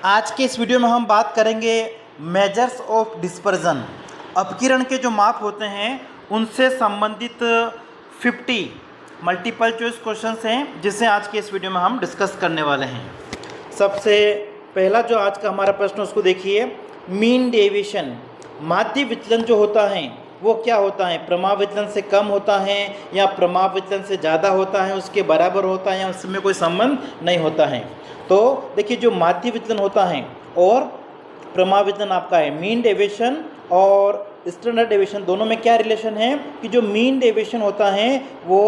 आज के इस वीडियो में हम बात करेंगे मेजर्स ऑफ डिस्पर्जन। अपकिरण के जो माप होते हैं उनसे संबंधित 50 मल्टीपल चॉइस क्वेश्चंस हैं जिसे आज के इस वीडियो में हम डिस्कस करने वाले हैं। सबसे पहला जो आज का हमारा प्रश्न उसको देखिए, मीन डेविएशन माध्य विचलन जो होता है वो क्या होता है? प्रमाप विचलन से कम होता है या प्रमाप विचलन से ज़्यादा होता है, उसके बराबर होता है या उसमें कोई संबंध नहीं होता है? तो देखिए, जो माध्य विचलन होता है और प्रमाप विचलन आपका है, मीन डेविएशन और स्टैंडर्ड डेविएशन दोनों में क्या रिलेशन है कि जो मीन डेविएशन होता है वो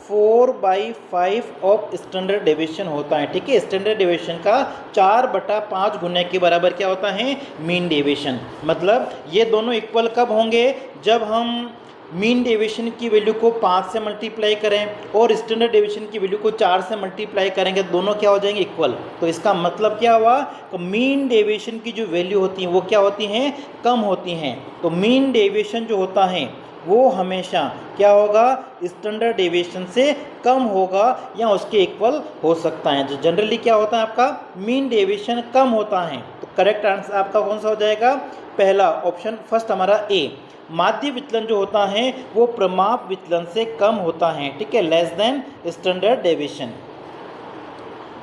4/5 ऑफ स्टैंडर्ड डेविएशन होता है। ठीक है, स्टैंडर्ड डेविएशन का 4/5 गुने के बराबर क्या होता है? Mean deviation. मतलब ये दोनों इक्वल कब होंगे? जब हम मीन डेविएशन की वैल्यू को 5 से मल्टीप्लाई करें और स्टैंडर्ड डेविएशन की वैल्यू को 4 से मल्टीप्लाई करेंगे, दोनों क्या हो जाएंगे? इक्वल। तो इसका मतलब क्या हुआ? तो मीन डेविएशन की जो वैल्यू होती हैं वो क्या होती हैं? कम होती हैं। तो मीन डेविएशन जो होता है वो हमेशा क्या होगा? स्टैंडर्ड डेविएशन से कम होगा या उसके इक्वल हो सकता है। जो जनरली क्या होता है आपका? मीन डेविएशन कम होता है। तो करेक्ट आंसर आपका कौन सा हो जाएगा? पहला ऑप्शन फर्स्ट हमारा ए। माध्य विचलन जो होता है वो प्रमाप विचलन से कम होता है। ठीक है, लेस देन स्टैंडर्ड डेविएशन।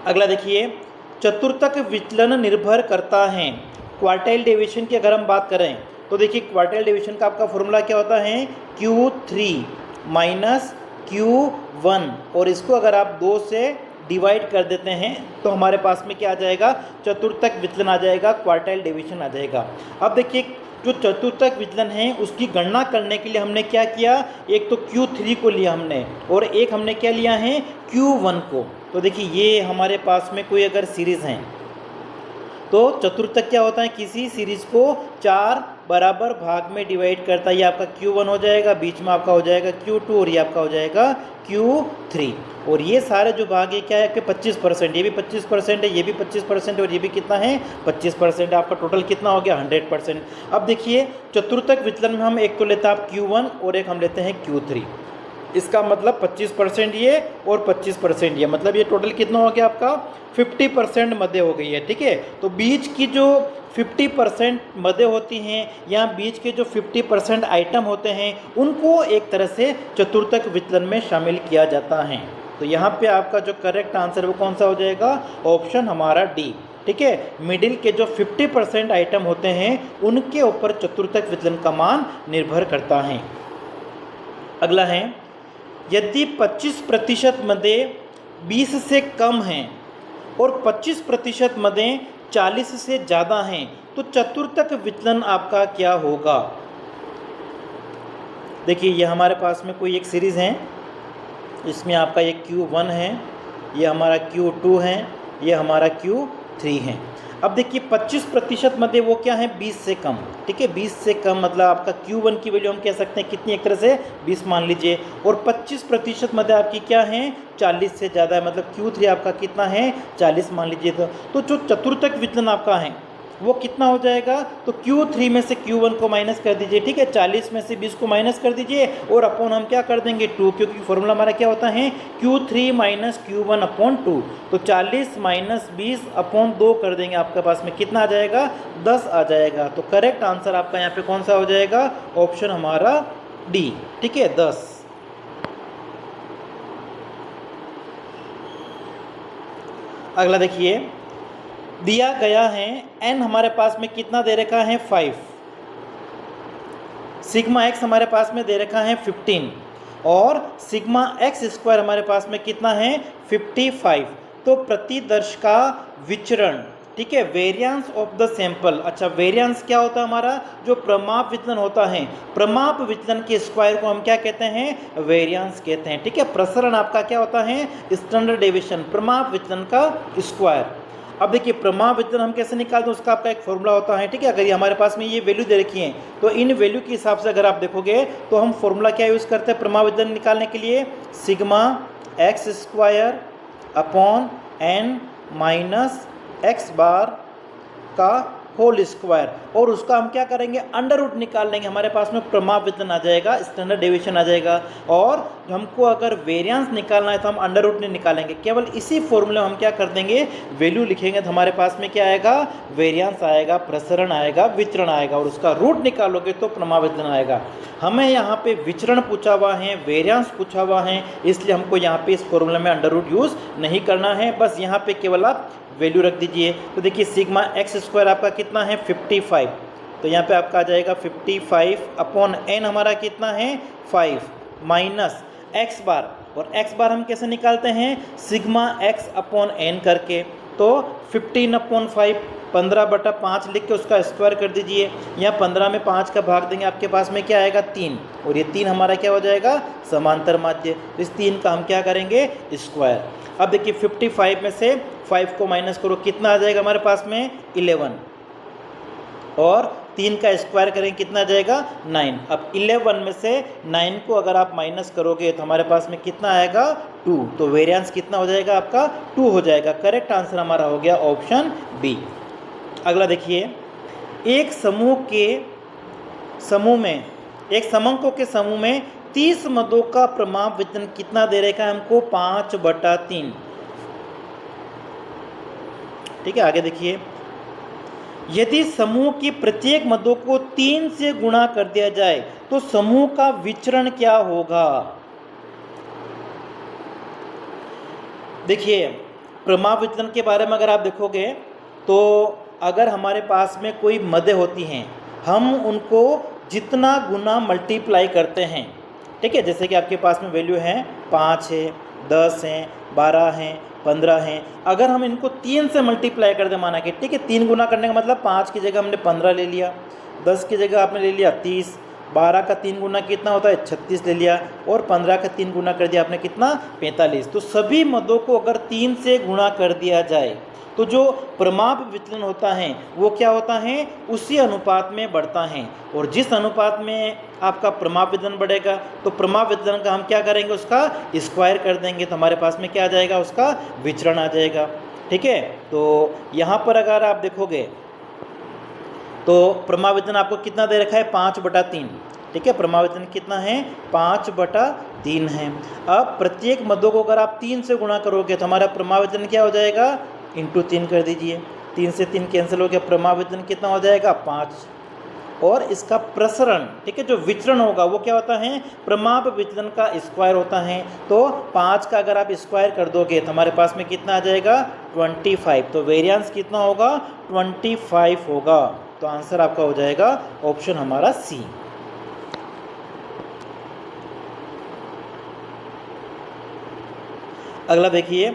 अगला देखिए, चतुर्थक विचलन निर्भर करता है। क्वार्टाइल डेविएशन की अगर हम बात करें तो देखिए, क्वार्टाइल डेविएशन का आपका फॉर्मूला क्या होता है? Q3 माइनस Q1, और इसको अगर आप 2 से डिवाइड कर देते हैं तो हमारे पास में क्या आ जाएगा? चतुर्थक विचलन आ जाएगा, क्वार्टाइल डेविएशन आ जाएगा। अब देखिए, जो चतुर्थक विचलन है उसकी गणना करने के लिए हमने क्या किया? एक तो Q3 को लिया हमने और एक हमने क्या लिया है? Q1 को। तो देखिए, ये हमारे पास में कोई अगर सीरीज़ है तो चतुर्थक क्या होता है? किसी सीरीज़ को 4 बराबर भाग में डिवाइड करता है। ये आपका Q1 हो जाएगा, बीच में आपका हो जाएगा Q2 और ये आपका हो जाएगा Q3। और ये सारे जो भाग है क्या है कि 25%, ये भी 25% है, ये भी 25% और ये भी कितना है? 25%। आपका टोटल कितना हो गया? 100%। अब देखिए, चतुर्थक विचलन में हम एक तो लेते हैं आप Q1 और एक हम लेते हैं Q3। इसका मतलब 25% ये और 25% ये, मतलब ये टोटल कितना हो गया आपका? 50% मदे हो गई है। ठीक है, तो बीच की जो 50% मदे होती हैं या बीच के जो 50% आइटम होते हैं उनको एक तरह से चतुर्थक विचलन में शामिल किया जाता है। तो यहाँ पे आपका जो करेक्ट आंसर वो कौन सा हो जाएगा? ऑप्शन हमारा डी। ठीक है, मिडिल के जो 50% आइटम होते हैं उनके ऊपर चतुर्थक विचलन का मान निर्भर करता है। अगला है, यदि 25% मदें 20 से कम हैं और 25% मदें 40 से ज़्यादा हैं तो चतुर्थक विचलन आपका क्या होगा? देखिए, ये हमारे पास में कोई एक सीरीज़ है, इसमें आपका ये Q1 है, ये हमारा Q2 है, ये हमारा Q3 है। अब देखिए, 25% मध्य वो क्या है? 20 से कम। ठीक है, 20 से कम मतलब आपका Q1 की वैल्यू हम कह सकते हैं कितनी? एक तरह से 20 मान लीजिए। और 25% मध्य आपकी क्या है? 40 से ज़्यादा है, मतलब Q3 आपका कितना है? 40 मान लीजिए। तो जो चतुर्थक विचलन आपका है वो कितना हो जाएगा? तो Q3 में से Q1 को माइनस कर दीजिए। ठीक है, 40 में से 20 को माइनस कर दीजिए और अपॉन हम क्या कर देंगे? 2, क्योंकि फॉर्मूला हमारा क्या होता है? Q3 minus Q1 upon 2। तो 40 माइनस 20 अपॉन 2 कर देंगे, आपके पास में कितना आ जाएगा? 10 आ जाएगा। तो करेक्ट आंसर आपका यहाँ पे कौन सा हो जाएगा? ऑप्शन हमारा डी। ठीक है, 10। अगला देखिए, दिया गया है n हमारे पास में कितना दे रखा है? 5। सिग्मा x हमारे पास में दे रखा है 15 और सिग्मा x स्क्वायर हमारे पास में कितना है? 55। तो प्रतिदर्श का विचरण, ठीक है, वेरिएंस ऑफ द सैंपल। अच्छा, वेरिएंस क्या होता है हमारा? जो प्रमाप विचलन होता है, प्रमाप विचलन के स्क्वायर को हम क्या कहते हैं? वेरिएंस कहते हैं। ठीक है, प्रसरण आपका क्या होता है? स्टैंडर्ड डेविएशन, प्रमाप विचलन का स्क्वायर। अब देखिए, प्रमाप विचलन हम कैसे निकालते हैं उसका आपका एक फॉर्मूला होता है। ठीक है, अगर ये हमारे पास में ये वैल्यू दे रखी है तो इन वैल्यू के हिसाब से अगर आप देखोगे तो हम फॉर्मूला क्या यूज़ करते हैं प्रमाप विचलन निकालने के लिए? Sigma x square upon n minus x bar का होल स्क्वायर, और उसका हम क्या करेंगे, अंडर रूट निकाल लेंगे, हमारे पास में प्रमाप विचलन आ जाएगा, स्टैंडर्ड डेविएशन आ जाएगा। और हमको अगर वेरिएंस निकालना है तो हम अंडर रूट नहीं निकालेंगे, केवल इसी फॉर्मूले में हम क्या कर देंगे, वैल्यू लिखेंगे, तो हमारे पास में क्या आएगा, वेरिएंस आएगा, प्रसरण आएगा, विचरण आएगा, और उसका रूट निकालोगे तो प्रमाप विचलन आएगा। हमें यहाँ पे विचरण पूछा हुआ है, वेरिएंस पूछा हुआ है, इसलिए हमको यहाँ पे इस फॉर्मूले में अंडर रूट यूज़ नहीं करना है, बस यहाँ पे केवल आप वैल्यू रख दीजिए। तो देखिए सिग्मा एक्स स्क्वायर आपका कितना है 55, तो यहाँ पे आपका आ जाएगा 55 अपॉन एन हमारा कितना है 5 माइनस एक्स बार, और एक्स बार हम कैसे निकालते हैं, सिग्मा एक्स अपॉन एन करके, तो 15 अपॉन 5 15/5 लिख के उसका स्क्वायर कर दीजिए। यहाँ 15 में 5 का भाग देंगे, आपके पास में क्या आएगा 3, और ये 3 हमारा क्या हो जाएगा, समांतर माध्य। तो इस 3 का हम क्या करेंगे, स्क्वायर। अब देखिए 55 में से 5 को माइनस करो, कितना आ जाएगा हमारे पास में 11, और 3 का स्क्वायर करेंगे कितना आ जाएगा 9। अब 11 में से 9 को अगर आप माइनस करोगे तो हमारे पास में कितना आएगा 2, तो वेरिएंस कितना हो जाएगा आपका 2 हो जाएगा। करेक्ट आंसर हमारा हो गया ऑप्शन बी। अगला देखिए, एक समंकों के समूह में 30 मदों का प्रमाप विचलन कितना दे रखा है हमको, 5/3। ठीक है, आगे देखिए, यदि समूह की प्रत्येक मदों को 3 से गुणा कर दिया जाए तो समूह का विचरण क्या होगा। देखिए प्रमाप विचलन के बारे में अगर आप देखोगे तो अगर हमारे पास में कोई मदें होती हैं, हम उनको जितना गुना मल्टीप्लाई करते हैं, ठीक है, जैसे कि आपके पास में वैल्यू है 5 है, 10 है, 12 है, 15 हैं, अगर हम इनको 3 से मल्टीप्लाई कर दें, माना कि ठीक है 3 गुना करने का मतलब 5 की जगह हमने 15 ले लिया, 10 की जगह आपने ले लिया 30, 12 का 3 गुना कितना होता है 36 ले लिया, और 15 का 3 गुना कर दिया आपने कितना 45। तो सभी मदों को अगर 3 से गुणा कर दिया जाए तो जो प्रमाप विचलन होता है वो क्या होता है, उसी अनुपात में बढ़ता है, और जिस अनुपात में आपका प्रमाप विचलन बढ़ेगा तो प्रमाप विचलन का हम क्या करेंगे, उसका स्क्वायर कर देंगे, तो हमारे पास में क्या आ जाएगा, उसका विचरण आ जाएगा। ठीक है, तो यहाँ पर अगर आप देखोगे तो प्रमाप विचलन आपको कितना दे रखा है 5/3। ठीक है, प्रमाप विचलन कितना है 5/3 है। अब प्रत्येक मदों को अगर आप 3 से गुणा करोगे तो हमारा प्रमाप विचलन क्या हो जाएगा, इंटू 3 कर दीजिए, 3 से 3 कैंसिल हो गया, प्रमाप विचलन कितना हो जाएगा 5, और इसका प्रसरण, ठीक है, जो विचरण होगा वो क्या होता है, प्रमाप विचलन का स्क्वायर होता है। तो 5 का अगर आप स्क्वायर कर दोगे तो हमारे पास में कितना आ जाएगा 25, तो वेरिएंस कितना होगा 25 होगा। तो आंसर आपका हो जाएगा ऑप्शन हमारा सी। अगला देखिए,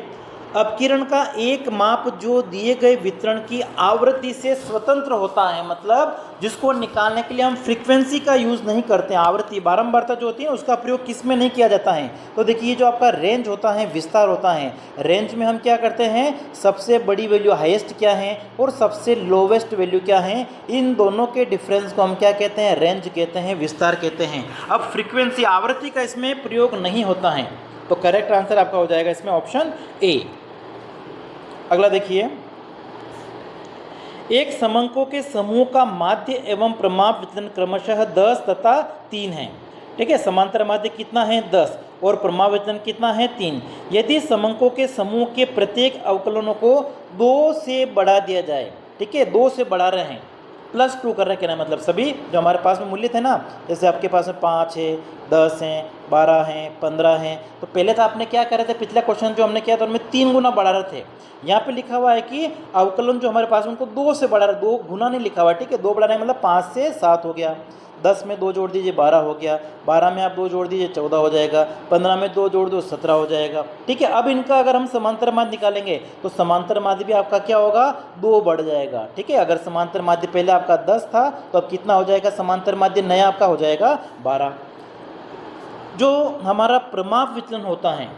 अपकिरण का एक माप जो दिए गए वितरण की आवृत्ति से स्वतंत्र होता है, मतलब जिसको निकालने के लिए हम फ्रीक्वेंसी का यूज़ नहीं करते हैं, आवृत्ति बारंबारता जो होती है उसका प्रयोग किस में नहीं किया जाता है। तो देखिए जो आपका रेंज होता है, विस्तार होता है, रेंज में हम क्या करते हैं, सबसे बड़ी वैल्यू हाईएस्ट क्या है और सबसे लोवेस्ट वैल्यू क्या है, इन दोनों के डिफरेंस को हम क्या कहते हैं, रेंज कहते हैं, विस्तार कहते हैं। अब फ्रीक्वेंसी आवृत्ति का इसमें प्रयोग नहीं होता है, तो करेक्ट आंसर आपका हो जाएगा इसमें ऑप्शन ए। अगला देखिए, एक समंकों के समूह का माध्य एवं प्रमाप विचलन क्रमशः 10 तथा 3 है। ठीक है, समांतर माध्य कितना है 10 और प्रमाप विचलन कितना है 3। यदि समंकों के समूह के प्रत्येक अवकलनों को 2 से बढ़ा दिया जाए, ठीक है 2 से बढ़ा रहे हैं, +2 कर रहे हैं, कहना मतलब सभी जो हमारे पास में मूल्य थे ना, जैसे आपके पास में 5 है, 10 हैं, 12 हैं, 15 हैं, तो पहले तो आपने क्या कर रहे थे, पिछला क्वेश्चन जो हमने किया था उनमें 3 गुना बढ़ा रहे थे। यहाँ पे लिखा हुआ है कि अवकलन जो हमारे पास है उनको 2 से बढ़ा रहे, 2 गुना नहीं लिखा हुआ है, ठीक है, 2 बढ़ा रहे मतलब 5 से 7 हो गया, 10 में 2 जोड़ दीजिए 12 हो गया, 12 में आप 2 जोड़ दीजिए 14 हो जाएगा, 15 में 2 जोड़ दो 17 हो जाएगा। ठीक है, अब इनका अगर हम समांतर माध्य निकालेंगे तो समांतर माध्य भी आपका क्या होगा 2 बढ़ जाएगा। ठीक है, अगर समांतर माध्य पहले आपका 10 था तो अब कितना हो जाएगा, समांतर माध्य नया आपका हो जाएगा 12। जो हमारा प्रमाप विचलन होता है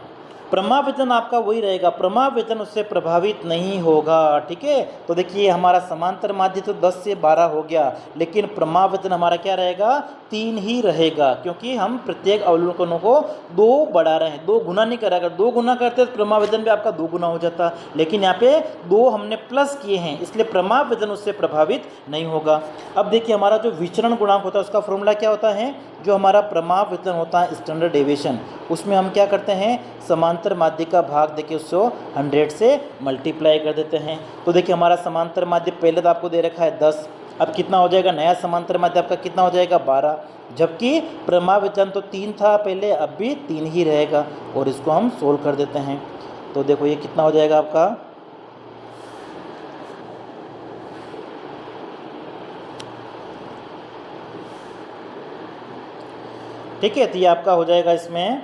प्रमावितन आपका वही रहेगा, प्रमावितन उससे प्रभावित नहीं होगा। ठीक है, तो देखिए हमारा समांतर माध्य तो 10 से 12 हो गया, लेकिन प्रमावितन हमारा क्या रहेगा, 3 ही रहेगा, क्योंकि हम प्रत्येक अवलोकनों को 2 बढ़ा रहे हैं, 2 गुना नहीं करा। अगर 2 गुना करते तो प्रमावितन भी आपका 2 गुना हो जाता, लेकिन यहाँ पे 2 हमने प्लस किए हैं, इसलिए प्रमावितन उससे प्रभावित नहीं होगा। अब देखिए हमारा जो विचरण गुणांक होता है उसका फॉर्मूला क्या होता है, जो हमारा प्रमावितन होता है स्टैंडर्ड डेविएशन, उसमें हम क्या करते हैं, समांतर माध्य का भाग देखिए उसको 100 से मल्टीप्लाई कर देते हैं। तो देखिए हमारा समांतर माध्य पहले तो आपको दे रखा है 10, अब कितना हो जाएगा, नया समांतर माध्य आपका कितना हो जाएगा, 12, जबकि प्रमावितन तो 3 था पहले, अब भी 3 ही रहेगा, और इसको हम सोल्व कर देते हैं। तो देखो ये कितना हो जाएगा आपका, ठीक है, तो ये आपका हो जाएगा इसमें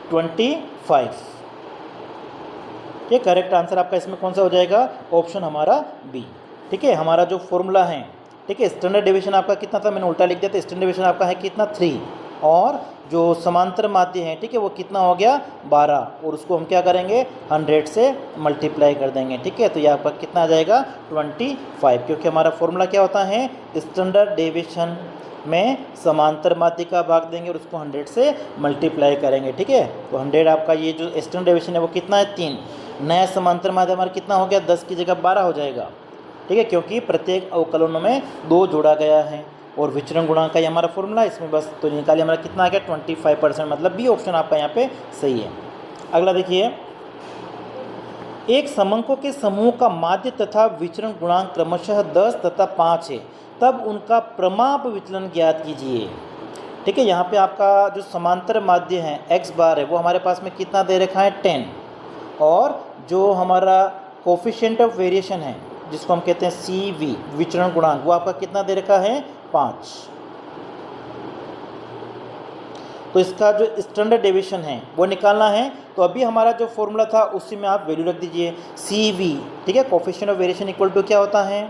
25। ये करेक्ट आंसर आपका इसमें कौन सा हो जाएगा, ऑप्शन हमारा बी। ठीक है, हमारा जो फॉर्मूला है, ठीक है, स्टैंडर्ड डेविएशन आपका कितना था, मैंने उल्टा लिख दिया था, स्टैंडर्ड डेविएशन आपका है कितना 3, और जो समांतर माध्य है, ठीक है, वो कितना हो गया 12, और उसको हम क्या करेंगे 100 से मल्टीप्लाई कर देंगे। ठीक है, तो ये आपका कितना आ जाएगा 25, क्योंकि हमारा फॉर्मूला क्या होता है, स्टैंडर्ड डेविएशन में समांतर माध्य का भाग देंगे और उसको 100 से मल्टीप्लाई करेंगे। ठीक है, तो 100 आपका ये जो स्टैंडर्ड डेविएशन है वो कितना है 3, नया समांतर माध्य हमारा कितना हो गया, 10 की जगह 12 हो जाएगा। ठीक है, क्योंकि प्रत्येक अवकलनों में 2 जोड़ा गया है, और विचरण गुणांक का ये हमारा फॉर्मूला इसमें बस तो निकालिए, हमारा कितना आ गया 25%, मतलब बी ऑप्शन आपका यहाँ पे सही है। अगला देखिए, एक समंकों के समूह का माध्य तथा विचरण गुणांक क्रमशः 10 तथा 5 है, तब उनका प्रमाप विचलन ज्ञात कीजिए। ठीक है, यहाँ पे आपका जो समांतर माध्य है x बार है वो हमारे पास में कितना दे रखा है 10, और जो हमारा कोफिशिएंट ऑफ वेरिएशन है जिसको हम कहते हैं CV विचरण गुणांक, वो आपका कितना दे रखा है 5। तो इसका जो स्टैंडर्ड डेविएशन है वो निकालना है, तो अभी हमारा जो फॉर्मूला था उसी में आप वैल्यू रख दीजिए CV। ठीक है, coefficient of variation equal to क्या होता है,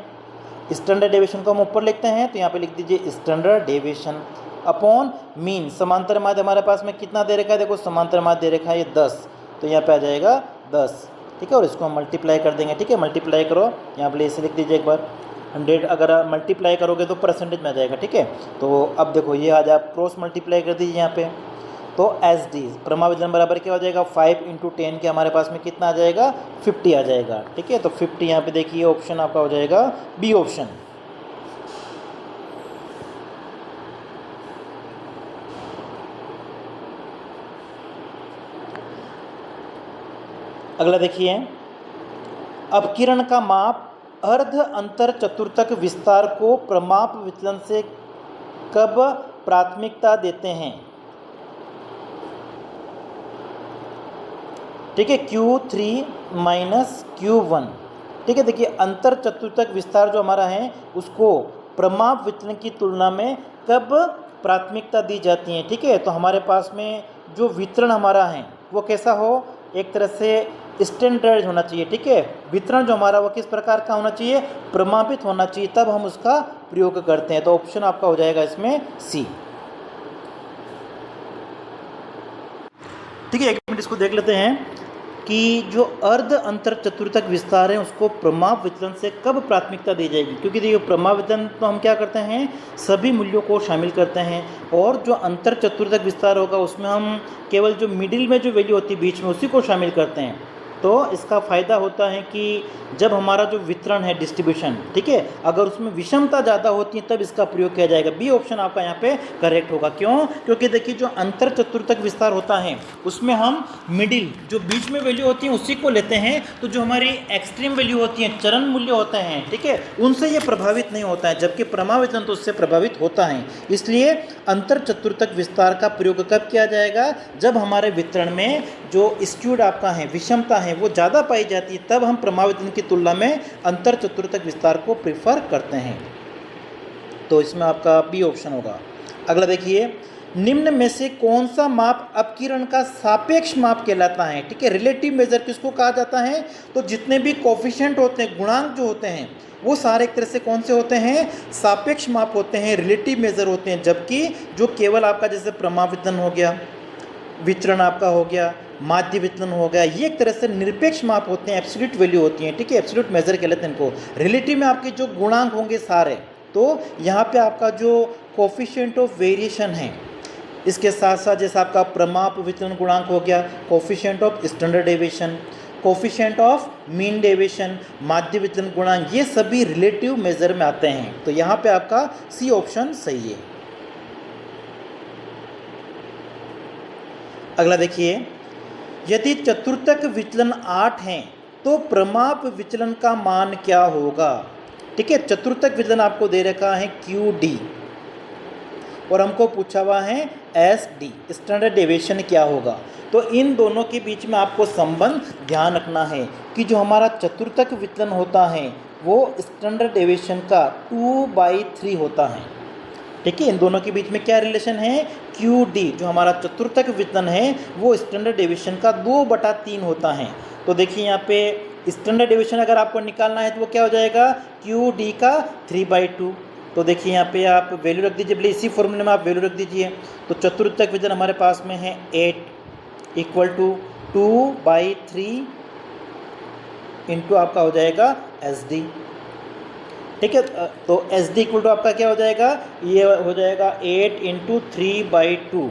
स्टैंडर्ड डेविएशन को हम ऊपर लिखते हैं, तो यहाँ पे लिख दीजिए स्टैंडर्ड डेविएशन अपॉन मीन। समांतर माध्य हमारे पास में कितना दे रखा है, देखो समांतर माध्य दे रखा है ये 10, तो यहाँ पे आ जाएगा 10। ठीक है, और इसको हम मल्टीप्लाई कर देंगे। ठीक है, मल्टीप्लाई करो, यहाँ पे ऐसे लिख दीजिए एक बार 100, अगर आप मल्टीप्लाई करोगे तो परसेंटेज में आ जाएगा। ठीक है, तो अब देखो ये आज आप क्रॉस मल्टीप्लाई कर दीजिए यहाँ पे, तो SD प्रमावितन बराबर क्या हो जाएगा 5 × 10 के हमारे पास में कितना आ जाएगा 50 आ जाएगा। ठीक है, तो 50 यहाँ पे देखिए ऑप्शन आपका हो जाएगा बी ऑप्शन। अगला देखिए, अपकिरण का माप अर्ध अंतर चतुर्थक विस्तार को प्रमाप विचलन से कब प्राथमिकता देते हैं। ठीक है, Q3 - Q1। ठीक है, देखिए अंतर चतुर्थक विस्तार जो हमारा है उसको प्रमाप विचलन की तुलना में कब प्राथमिकता दी जाती है। ठीक है, तो हमारे पास में जो वितरण हमारा है वो कैसा हो, एक तरह से स्टैंडर्ड होना चाहिए। ठीक है, वितरण जो हमारा वो किस प्रकार का होना चाहिए, प्रमापित होना चाहिए, तब हम उसका प्रयोग करते हैं। तो ऑप्शन आपका हो जाएगा इसमें सी। ठीक है, एक मिनट इसको देख लेते हैं कि जो अर्ध अंतर चतुर्थक विस्तार है उसको प्रमाप विचलन से कब प्राथमिकता दी जाएगी, क्योंकि देखिए प्रमाप विचलन तो हम क्या करते हैं सभी मूल्यों को शामिल करते हैं, और जो अंतर चतुर्थक विस्तार होगा उसमें हम केवल जो मिडिल में जो वैल्यू होती है बीच में उसी को शामिल करते हैं। तो इसका फ़ायदा होता है कि जब हमारा जो वितरण है डिस्ट्रीब्यूशन, ठीक है, अगर उसमें विषमता ज़्यादा होती है तब इसका प्रयोग किया जाएगा। बी ऑप्शन आपका यहाँ पे करेक्ट होगा। क्यों, क्योंकि देखिए जो अंतर चतुर्थक विस्तार होता है उसमें हम मिडिल जो बीच में वैल्यू होती है उसी को लेते हैं, तो जो हमारी एक्सट्रीम वैल्यू होती है चरण मूल्य होते हैं, ठीक है, उनसे ये प्रभावित नहीं होता है, जबकि प्रमाप विचलन तो उससे प्रभावित होता है। इसलिए अंतर चतुर्थक विस्तार का प्रयोग कब किया जाएगा, जब हमारे वितरण में जो स्क्यूड आपका है विषमता है वो ज़्यादा पाई जाती है, तब हम प्रमाप विचलन की तुलना में अंतर चतुर्थक विस्तार को प्रेफर करते हैं। तो इसमें आपका बी ऑप्शन होगा। अगला देखिए, निम्न में से कौन सा माप अपकिरण का सापेक्ष माप कहलाता है। ठीक है, रिलेटिव मेजर किसको कहा जाता है, तो जितने भी कोफिशिएंट होते हैं, गुणांक जो होते हैं वो सारे एक तरह से कौन से होते हैं, सापेक्ष माप होते हैं, रिलेटिव मेजर होते हैं। जबकि जो केवल आपका जैसे प्रमाप विचलन हो गया, विचरण आपका हो गया, माध्य विचलन हो गया, ये एक तरह से निरपेक्ष माप होते हैं, एब्सोल्यूट वैल्यू होती हैं, ठीक है, एब्सोल्यूट मेजर कहते हैं इनको। रिलेटिव में आपके जो गुणांक होंगे सारे, तो यहाँ पे आपका जो कोफिशिएंट ऑफ वेरिएशन है, इसके साथ साथ जैसे आपका प्रमाप विचलन गुणांक हो गया, coefficient of standard deviation, coefficient of mean deviation, माध्य विचलन गुणांक, ये सभी रिलेटिव मेजर में आते हैं। तो यहाँ पे आपका सी ऑप्शन सही है। अगला देखिए, यदि चतुर्थक विचलन 8 हैं तो प्रमाप विचलन का मान क्या होगा। ठीक है, चतुर्थक विचलन आपको दे रखा है QD और हमको पूछा हुआ है SD, स्टैंडर्ड डेविएशन क्या होगा। तो इन दोनों के बीच में आपको संबंध ध्यान रखना है कि जो हमारा चतुर्थक विचलन होता है वो स्टैंडर्ड डेविएशन का 2/3 होता है। ठीक है, इन दोनों के बीच में क्या रिलेशन है, QD जो हमारा चतुर्थक विचलन है वो स्टैंडर्ड डेविएशन का 2/3 होता है। तो देखिए यहाँ पे स्टैंडर्ड डेविएशन अगर आपको निकालना है तो वो क्या हो जाएगा, QD का 3/2। तो देखिए यहाँ पे आप वैल्यू रख दीजिए, भले इसी फॉर्मूले में आप वैल्यू रख दीजिए। तो चतुर्थक विचलन हमारे पास में है 8 = 2/3 इंटू आपका हो जाएगा SD। ठीक है, तो SD = आपका क्या हो जाएगा, ये हो जाएगा 8 × 3/2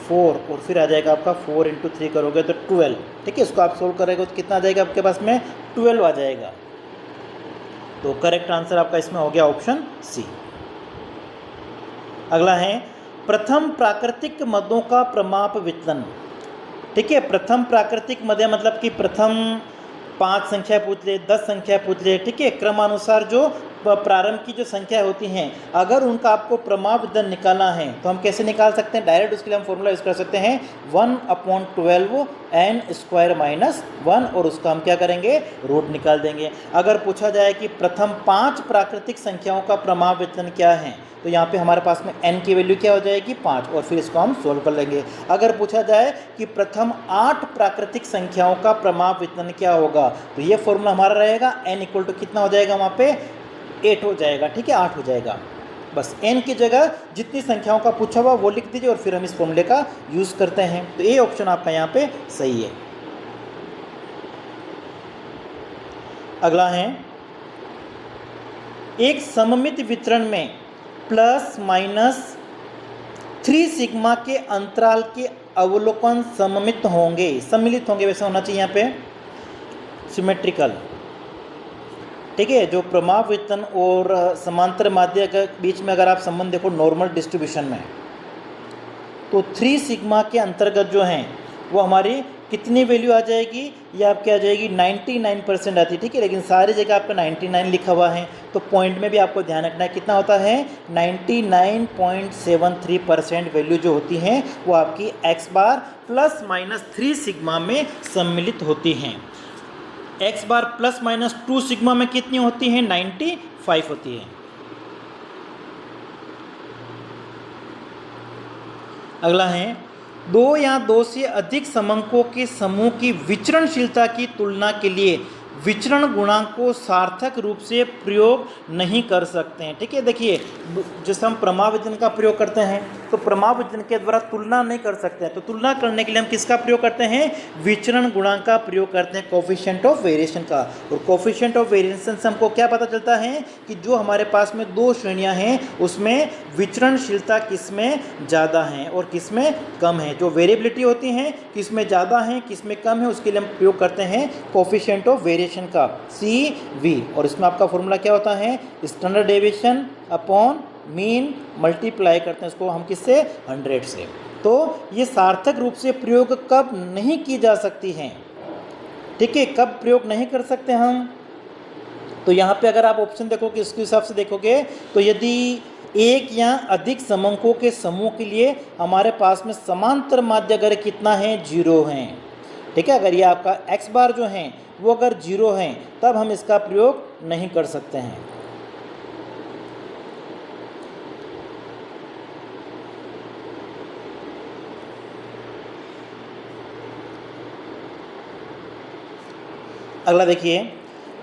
4, और फिर आ जाएगा आपका 4 × 3 करोगे तो 12। ठीक है, इसको आप सोल्व करेंगे तो कितना आ जाएगा आपके पास में, 12 आ जाएगा। तो करेक्ट आंसर आपका इसमें हो गया ऑप्शन सी। अगला है प्रथम प्राकृतिक मदों का प्रमाप विचलन। ठीक है, प्रथम प्राकृतिक मद मतलब कि प्रथम 5 संख्या पूछ ले, 10 संख्या पूछ ले, ठीक है, क्रमानुसार जो प्रारंभ की जो संख्या होती हैं, अगर उनका आपको प्रमाप विचलन निकालना है तो हम कैसे निकाल सकते हैं, डायरेक्ट उसके लिए हम फॉर्मूला यूज़ कर सकते हैं 1/12 n² - 1, और उसका हम क्या करेंगे, रूट निकाल देंगे। अगर पूछा जाए कि प्रथम 5 प्राकृतिक संख्याओं का प्रमाप विचलन क्या है, तो यहाँ पे हमारे पास में n की वैल्यू क्या हो जाएगी, 5, और फिर इसको हम सोल्व कर लेंगे। अगर पूछा जाए कि प्रथम 8 प्राकृतिक संख्याओं का प्रमाप विचलन क्या होगा, तो ये फॉर्मूला हमारा रहेगा n = कितना हो जाएगा, वहाँ पे 8 हो जाएगा। ठीक है, 8 हो जाएगा। बस n की जगह जितनी संख्याओं का पूछा हुआ वो लिख दीजिए और फिर हम इस फॉर्मूले का यूज़ करते हैं। तो ये ऑप्शन आपका यहाँ पे सही है। अगला है, एक सममित वितरण में ±3 सिग्मा के अंतराल के अवलोकन सममित होंगे, सम्मिलित होंगे, वैसा होना चाहिए यहाँ पे सिमेट्रिकल। ठीक है, जो प्रमाप विचलन और समांतर माध्य के बीच में अगर आप संबंध देखो नॉर्मल डिस्ट्रीब्यूशन में, तो 3 सिग्मा के अंतर्गत जो हैं वो हमारी कितनी वैल्यू आ जाएगी, ये आपकी आ जाएगी 99% आती है। ठीक है, लेकिन सारी जगह आपका 99 लिखा हुआ है, तो पॉइंट में भी आपको ध्यान रखना है कितना होता है, 99.73% वैल्यू जो होती हैं वो आपकी x बार ±3 सिग्मा में सम्मिलित होती हैं। x बार ±2 सिग्मा में कितनी होती हैं, 95 होती है। अगला है, 2 या 2 से अधिक समंकों के समूह की विचरणशीलता की तुलना के लिए विचरण गुणांक को सार्थक रूप से प्रयोग नहीं कर सकते हैं। ठीक है, देखिए जैसे हम प्रमाप विचलन का प्रयोग करते हैं तो प्रमाप विचलन के द्वारा तुलना नहीं कर सकते हैं, तो तुलना करने के लिए हम किसका प्रयोग करते हैं, विचरण गुणांक का प्रयोग करते हैं, कोफिशिएंट ऑफ वेरिएशन का। और कोफिशिएंट ऑफ वेरिएशन से हमको क्या पता चलता है कि जो हमारे पास में 2 श्रेणियां हैं उसमें विचरणशीलता किसमें ज़्यादा है और किसमें कम है, जो वेरिएबिलिटी होती हैं किसमें ज़्यादा है किसमें कम है, उसके लिए हम प्रयोग करते हैं कोफिशिएंट ऑफ वेरिएशन का, CV। और इसमें आपका फॉर्मूला क्या होता है, standard deviation upon mean multiply करते हैं इसको हम किससे, 100 से। तो ये सार्थक रूप से प्रयोग कब नहीं की जा सकती हैं, ठीक है, कब प्रयोग नहीं कर सकते हम, तो यहाँ पे अगर आप ऑप्शन देखोगे इसके हिसाब से देखोगे तो यदि 1 या अधिक समंकों के समूह के लिए हमारे पास में समांतर माध्य अगर कितना है, 0 हैं। ठीक है, अगर ये आपका x बार जो हैं वो अगर 0 हैं तब हम इसका प्रयोग नहीं कर सकते हैं। अगला देखिए,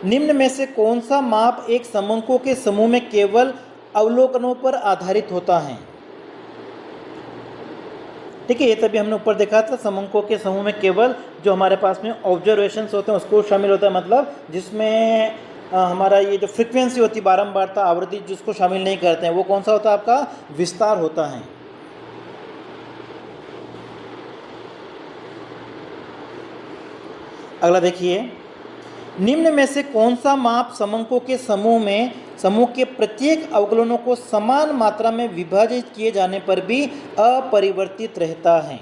निम्न में से कौन सा माप एक समंकों के समूह में केवल अवलोकनों पर आधारित होता है। ठीक है। ये तभी हमने ऊपर देखा था, समंकों के समूह में केवल जो हमारे पास में ऑब्जर्वेशंस होते हैं उसको शामिल होता है, मतलब जिसमें हमारा ये जो फ्रीक्वेंसी होती है, बारंबारता, आवृत्ति, जिसको शामिल नहीं करते हैं, वो कौन सा होता है आपका विस्तार होता है। अगला देखिए, निम्न में से कौन सा माप समंकों के समूह के प्रत्येक अवकलनों को समान मात्रा में विभाजित किए जाने पर भी अपरिवर्तित रहता है।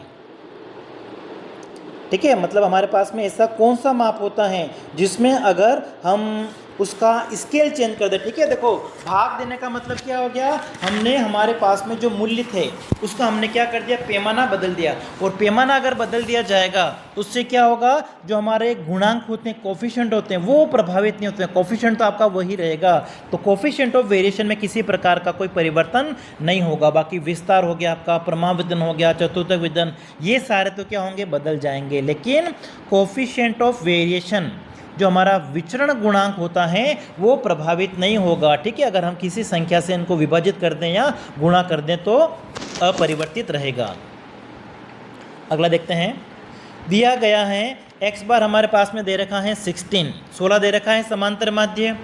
ठीक है, मतलब हमारे पास में ऐसा कौन सा माप होता है जिसमें अगर हम उसका स्केल चेंज कर दे। ठीक है, देखो भाग देने का मतलब क्या हो गया, हमने हमारे पास में जो मूल्य थे उसका हमने क्या कर दिया, पैमाना बदल दिया। और पैमाना अगर बदल दिया जाएगा उससे क्या होगा, जो हमारे गुणांक होते हैं, कोफिशिएंट होते हैं, वो प्रभावित नहीं होते हैं। कोफिशिएंट तो आपका वही रहेगा, तो कोफिशिएंट ऑफ वेरिएशन में किसी प्रकार का कोई परिवर्तन नहीं होगा। बाकी विस्तार हो गया आपका, प्रमाविदन हो गया, चतुर्थक विदन, ये सारे तो क्या होंगे, बदल जाएंगे। लेकिन कोफिशिएंट ऑफ वेरिएशन जो हमारा विचरण गुणांक होता है वो प्रभावित नहीं होगा। ठीक है, अगर हम किसी संख्या से इनको विभाजित कर दें या गुणा कर दें तो अपरिवर्तित रहेगा। अगला देखते हैं, दिया गया है x बार हमारे पास में दे रखा है 16 दे रखा है समांतर माध्य,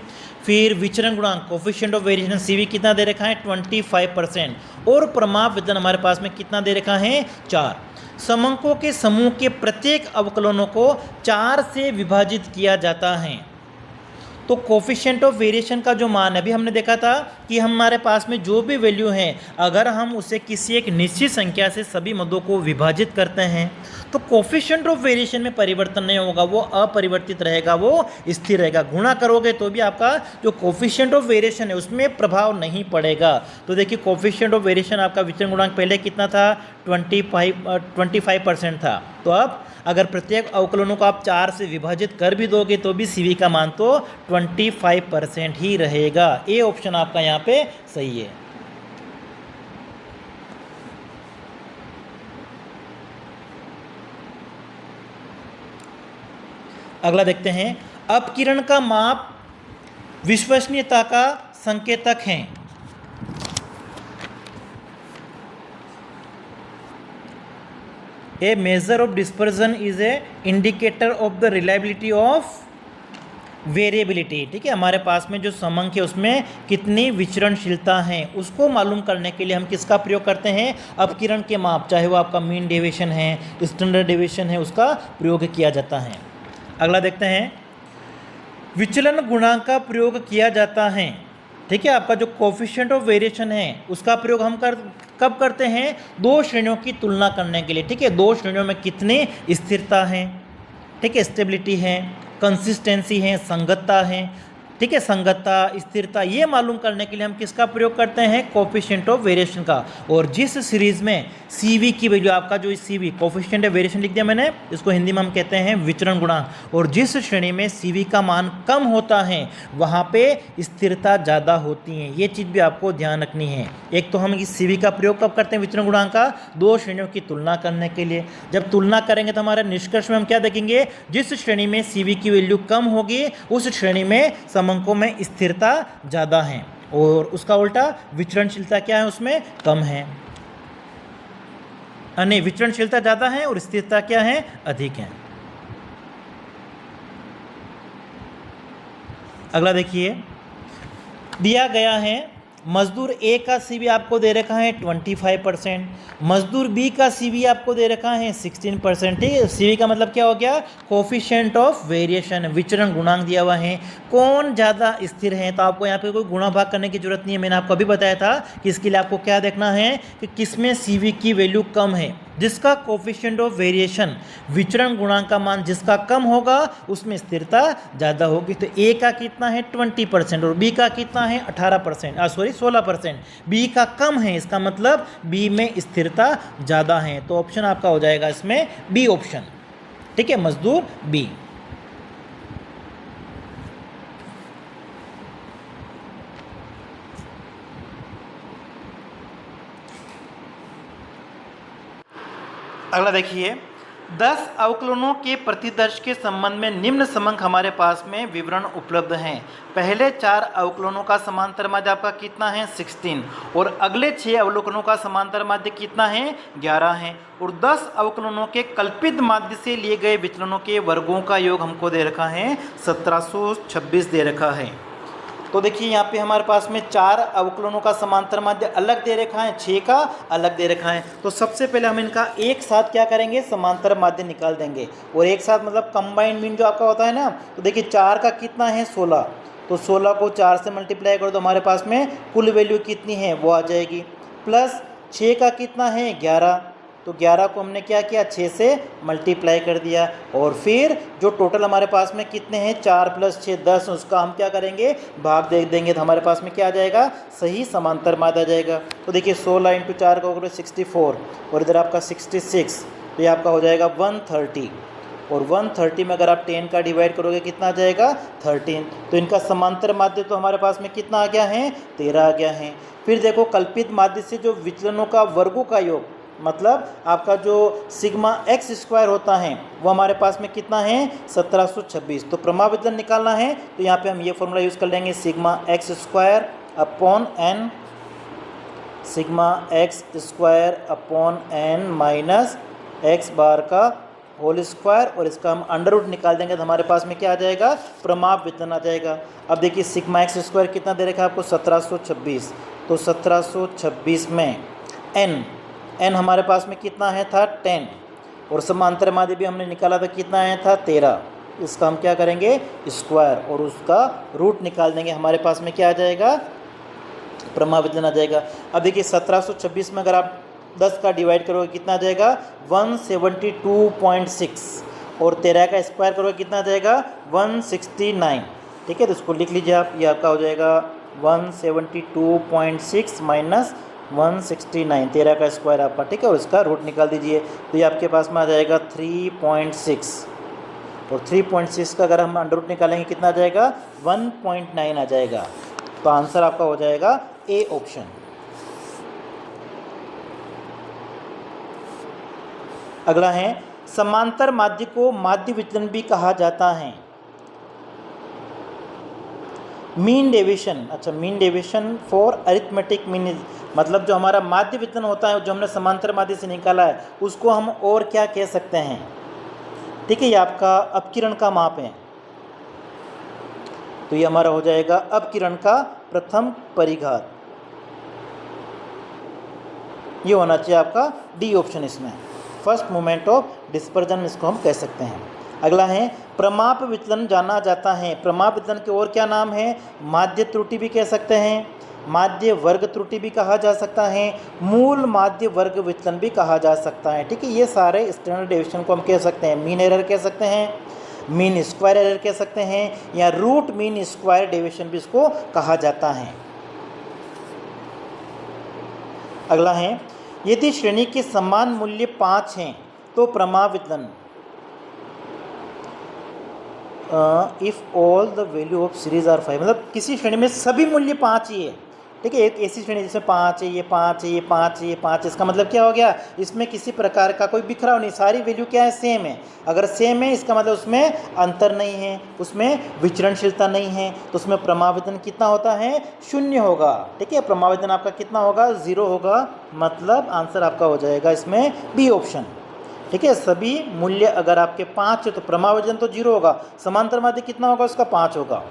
फिर विचरण गुणांक कोफिशिएंट ऑफ वेरिएशन CV कितना दे रखा है 25%, और प्रमाप वितरण हमारे पास में कितना दे रखा है 4। समंकों के समूह के प्रत्येक अवकलनों को 4 से विभाजित किया जाता है। तो कोफिशिएंट ऑफ वेरिएशन का जो मान है, अभी हमने देखा था कि हमारे पास में जो भी वैल्यू है अगर हम उसे किसी एक निश्चित संख्या से सभी मदों को विभाजित करते हैं तो कोफिशिएंट ऑफ वेरिएशन में परिवर्तन नहीं होगा, वो अपरिवर्तित रहेगा, वो स्थिर रहेगा। गुणा करोगे तो भी आपका जो कोफिशिएंट ऑफ वेरिएशन है उसमें प्रभाव नहीं पड़ेगा। तो देखिए कोफिशिएंट ऑफ वेरिएशन आपका विचरण गुणांक पहले कितना था 25% था, तो अब अगर प्रत्येक अवकलनों को आप 4 से विभाजित कर भी दोगे तो भी CV का मान तो 25% ही रहेगा। ए ऑप्शन आपका यहाँ पे सही है। अगला देखते हैं, अपकिरण का माप विश्वसनीयता का संकेतक है। A measure of dispersion is a indicator of the reliability of variability। ठीक है, हमारे पास में जो समंक है उसमें कितनी विचरणशीलता है उसको मालूम करने के लिए हम किसका प्रयोग करते हैं, अपकिरण के माप, चाहे वो आपका मीन डेविएशन है, स्टैंडर्ड डेविएशन है, उसका प्रयोग किया जाता है। अगला देखते हैं, विचलन गुणांक का प्रयोग किया जाता है। ठीक है, आपका जो कोफिशिएंट ऑफ वेरिएशन है उसका प्रयोग हम कब करते हैं, 2 श्रेणियों की तुलना करने के लिए। ठीक है, 2 श्रेणियों में कितनी स्थिरता है, ठीक है, स्टेबिलिटी है, कंसिस्टेंसी है, संगतता है। ठीक है, संगतता, स्थिरता, ये मालूम करने के लिए हम किसका प्रयोग करते हैं, कोफिशिएंट ऑफ वेरिएशन का। और जिस सीरीज में CV की वैल्यू, आपका जो CV कोफिशिएंट ऑफ वेरिएशन लिख दिया मैंने, इसको हिंदी में हम कहते हैं विचरण गुणांक, और जिस श्रेणी में CV का मान कम होता है वहाँ पे स्थिरता ज़्यादा होती है। ये चीज़ भी आपको ध्यान रखनी है। एक तो हम इस CV का प्रयोग कब करते हैं, विचरण गुणांक का, 2 श्रेणियों की तुलना करने के लिए। जब तुलना करेंगे तो हमारे निष्कर्ष में हम क्या देखेंगे, जिस श्रेणी में CV की वैल्यू कम होगी उस श्रेणी में समंकों में स्थिरता ज़्यादा है, और उसका उल्टा विचरणशीलता क्या है, उसमें कम है। नहीं, विचरणशीलता ज़्यादा है और स्थिरता क्या है, अधिक है। अगला देखिए, दिया गया है मजदूर A का CV आपको दे रखा है 25%, मजदूर B का CV आपको दे रखा है 16%। ठीक है, CV का मतलब क्या हो गया, कोफिशिएंट ऑफ वेरिएशन, विचरण गुणांक दिया हुआ है, कौन ज़्यादा स्थिर है। तो आपको यहाँ पे कोई गुणा भाग करने की जरूरत नहीं है। मैंने आपको अभी बताया था कि इसके लिए आपको क्या देखना है कि किसमें CV की वैल्यू कम है। जिसका कोफिशिएंट ऑफ वेरिएशन, विचरण गुणांक का मान जिसका कम होगा उसमें स्थिरता ज़्यादा होगी। तो A का कितना है 20% और B का कितना है 16%। B का कम है, इसका मतलब B में स्थिरता ज़्यादा है। तो ऑप्शन आपका हो जाएगा इसमें B ऑप्शन। ठीक है, मजदूर B। अगला देखिए, 10 अवकलनों के प्रतिदर्श के संबंध में निम्न समंक हमारे पास में विवरण उपलब्ध हैं। पहले 4 अवकलनों का समांतर माध्य आपका कितना है 16 और अगले 6 अवलोकनों का समांतर माध्य कितना है 11 है और 10 अवकलनों के कल्पित माध्य से लिए गए विचलनों के वर्गों का योग हमको दे रखा है 1726 दे रखा है। तो देखिए यहाँ पे हमारे पास में 4 अवकलनों का समांतर माध्य अलग दे रखा है, 6 का अलग दे रखा है। तो सबसे पहले हम इनका एक साथ क्या करेंगे समांतर माध्य निकाल देंगे और एक साथ मतलब कंबाइंड मीन जो आपका होता है ना। तो देखिए 4 का कितना है 16, तो 16 को 4 से मल्टीप्लाई करो तो हमारे पास में कुल वैल्यू कितनी है वो आ जाएगी। प्लस 6 का कितना है 11, तो 11 को हमने क्या किया 6 से मल्टीप्लाई कर दिया और फिर जो टोटल हमारे पास में कितने हैं 4 + 6 10, उसका हम क्या करेंगे भाग दे देंगे तो हमारे पास में क्या आ जाएगा सही समांतर माध्य आ जाएगा। तो देखिए 16 × 4 का होगा 64 और इधर आपका 66, तो ये आपका हो जाएगा 130 और 130 में अगर आप 10 का डिवाइड करोगे कितना आ जाएगा 13। तो इनका समांतर माध्य तो हमारे पास में कितना आ गया है 13 आ गया है। फिर देखो कल्पित माध्य से जो विचलनों का वर्गों का योग मतलब आपका जो सिग्मा x² होता है वो हमारे पास में कितना है 1726। तो प्रमाण विचलन निकालना है तो यहाँ पे हम ये फॉर्मूला यूज़ कर लेंगे sigma x² upon n, sigma x² upon n minus x बार का होल स्क्वायर और इसका हम अंडर रूट निकाल देंगे तो हमारे पास में क्या आ जाएगा प्रमाप विचलन आ जाएगा। अब देखिए सिग्मा x² कितना दे रखा है आपको 1726, तो 1726 में n हमारे पास में कितना है था 10 और समांतर माध्य भी हमने निकाला था कितना आया था 13, इसका हम क्या करेंगे स्क्वायर और उसका रूट निकाल देंगे हमारे पास में क्या आ जाएगा प्रमाप विचलन आ जाएगा। अब देखिए 1726 में अगर आप 10 का डिवाइड करोगे कितना आ जाएगा 172.6 और 13 का स्क्वायर करोगे कितना आ जाएगा 169। ठीक है, तो इसको लिख लीजिए आप, ये आपका हो जाएगा 172.6 माइनस 169, 13 का स्क्वायर आपका। ठीक है, और इसका रूट निकाल दीजिए तो ये आपके पास में आ जाएगा 3.6 और 3.6 का अगर हम अंडर रूट निकालेंगे कितना आ जाएगा 1.9 आ जाएगा। तो आंसर आपका हो जाएगा ए ऑप्शन। अगला है समांतर माध्य को माध्य विचलन भी कहा जाता है। मीन डेविएशन, अच्छा mean deviation for arithmetic mean मतलब जो हमारा माध्य विचलन होता है जो हमने समांतर माध्य से निकाला है उसको हम और क्या कह सकते हैं। ठीक है, ये आपका अपकिरण का माप है तो ये हमारा हो जाएगा अपकिरण का प्रथम परिघात, ये होना चाहिए आपका डी ऑप्शन, इसमें फर्स्ट मोमेंट ऑफ डिस्पर्जन इसको हम कह सकते हैं। अगला है प्रमाप विचलन जाना जाता है। प्रमाप विचलन के और क्या नाम है, माध्य त्रुटि भी कह सकते हैं, माध्य वर्ग त्रुटि भी कहा जा सकता है, मूल माध्य वर्ग विचलन भी कहा जा सकता है। ठीक है, ये सारे स्टैंडर्ड डेविएशन को हम कह सकते हैं। मीन एरर कह सकते हैं, मीन स्क्वायर एरर कह सकते हैं या रूट मीन स्क्वायर डेविएशन भी इसको कहा जाता है। अगला है यदि श्रेणी के समान मूल्य 5 हैं तो प्रमाप विचलन if all the value of series are 5, मतलब किसी श्रेणी में सभी मूल्य 5 ही है। ठीक है, एक ऐसी श्रेणी जिसमें 5 है, ये 5 है, ये 5 है, ये 5, इसका मतलब क्या हो गया इसमें किसी प्रकार का कोई बिखराव नहीं, सारी वैल्यू क्या है सेम है। अगर सेम है इसका मतलब उसमें अंतर नहीं है, उसमें विचरणशीलता नहीं है, तो उसमें प्रमाप विचलन कितना होता है 0 होगा। ठीक है, प्रमाप विचलन आपका कितना होगा 0 होगा, मतलब आंसर आपका हो जाएगा इसमें बी ऑप्शन। ठीक है, सभी मूल्य अगर आपके 5 है तो प्रमाप विचलन तो 0 होगा, समांतर माध्य कितना होगा उसका 5 होगा।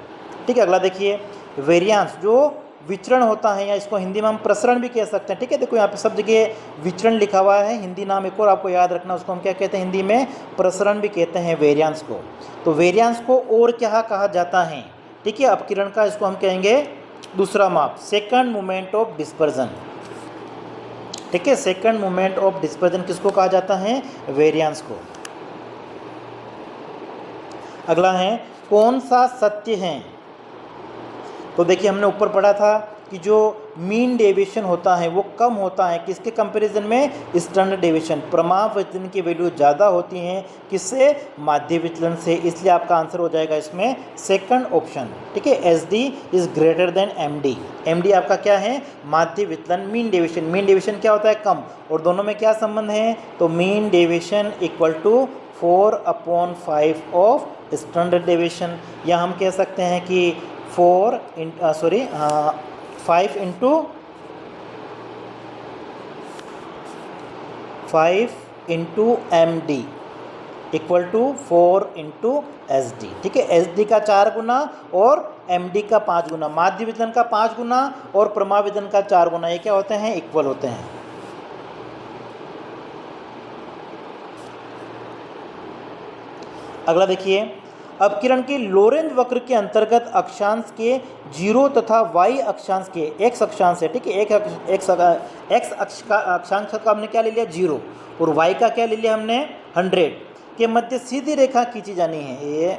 ठीक है, अगला देखिए वेरियांस जो विचरण होता है या इसको हिंदी में हम प्रसरण भी कह सकते हैं। ठीक है, देखो यहाँ पे सब जगह विचरण लिखा हुआ है, हिंदी नाम एक और आपको याद रखना, उसको हम क्या कहते हैं हिंदी में प्रसरण भी कहते हैं वेरियांस को। तो वेरियांस को और क्या कहा जाता है, ठीक है अपकिरण का, इसको हम कहेंगे दूसरा माप सेकंड मोमेंट ऑफ डिस्पर्जन। ठीक है, सेकंड मोमेंट ऑफ डिस्पर्जन किसको कहा जाता है वेरियांस को। अगला है कौन सा सत्य है, तो देखिए हमने ऊपर पढ़ा था कि जो मीन डेविएशन होता है वो कम होता है किसके कंपैरिजन में, स्टैंडर्ड डेविएशन। प्रमाप विचलन की वैल्यू ज़्यादा होती हैं किससे, माध्य विचलन से। इसलिए आपका आंसर हो जाएगा इसमें सेकंड ऑप्शन। ठीक है, S D is greater than M D. M D आपका क्या है, माध्य विचलन। मीन डेविएशन, मीन डेविएशन क्या होता है, कम। और दोनों में क्या संबंध है, तो mean deviation equal to 4/5 of standard deviation. या हम कह सकते हैं कि 5 into M D equal to 4 into S D. ठीक है, एस डी का 4 गुना और एम डी का 5 गुना, माध्य विचलन का 5 गुना और प्रमाप विचलन का 4 गुना, ये क्या होते हैं, इक्वल होते हैं। अगला देखिए, अपकिरण के लोरेंज वक्र के अंतर्गत अक्षांश के 0 तथा y अक्षांश के x अक्षांश है। ठीक है, x अक्ष का अक्षांश का हमने क्या ले लिया, 0, और y का क्या ले लिया हमने, 100 के मध्य सीधी रेखा खींची जानी है। ये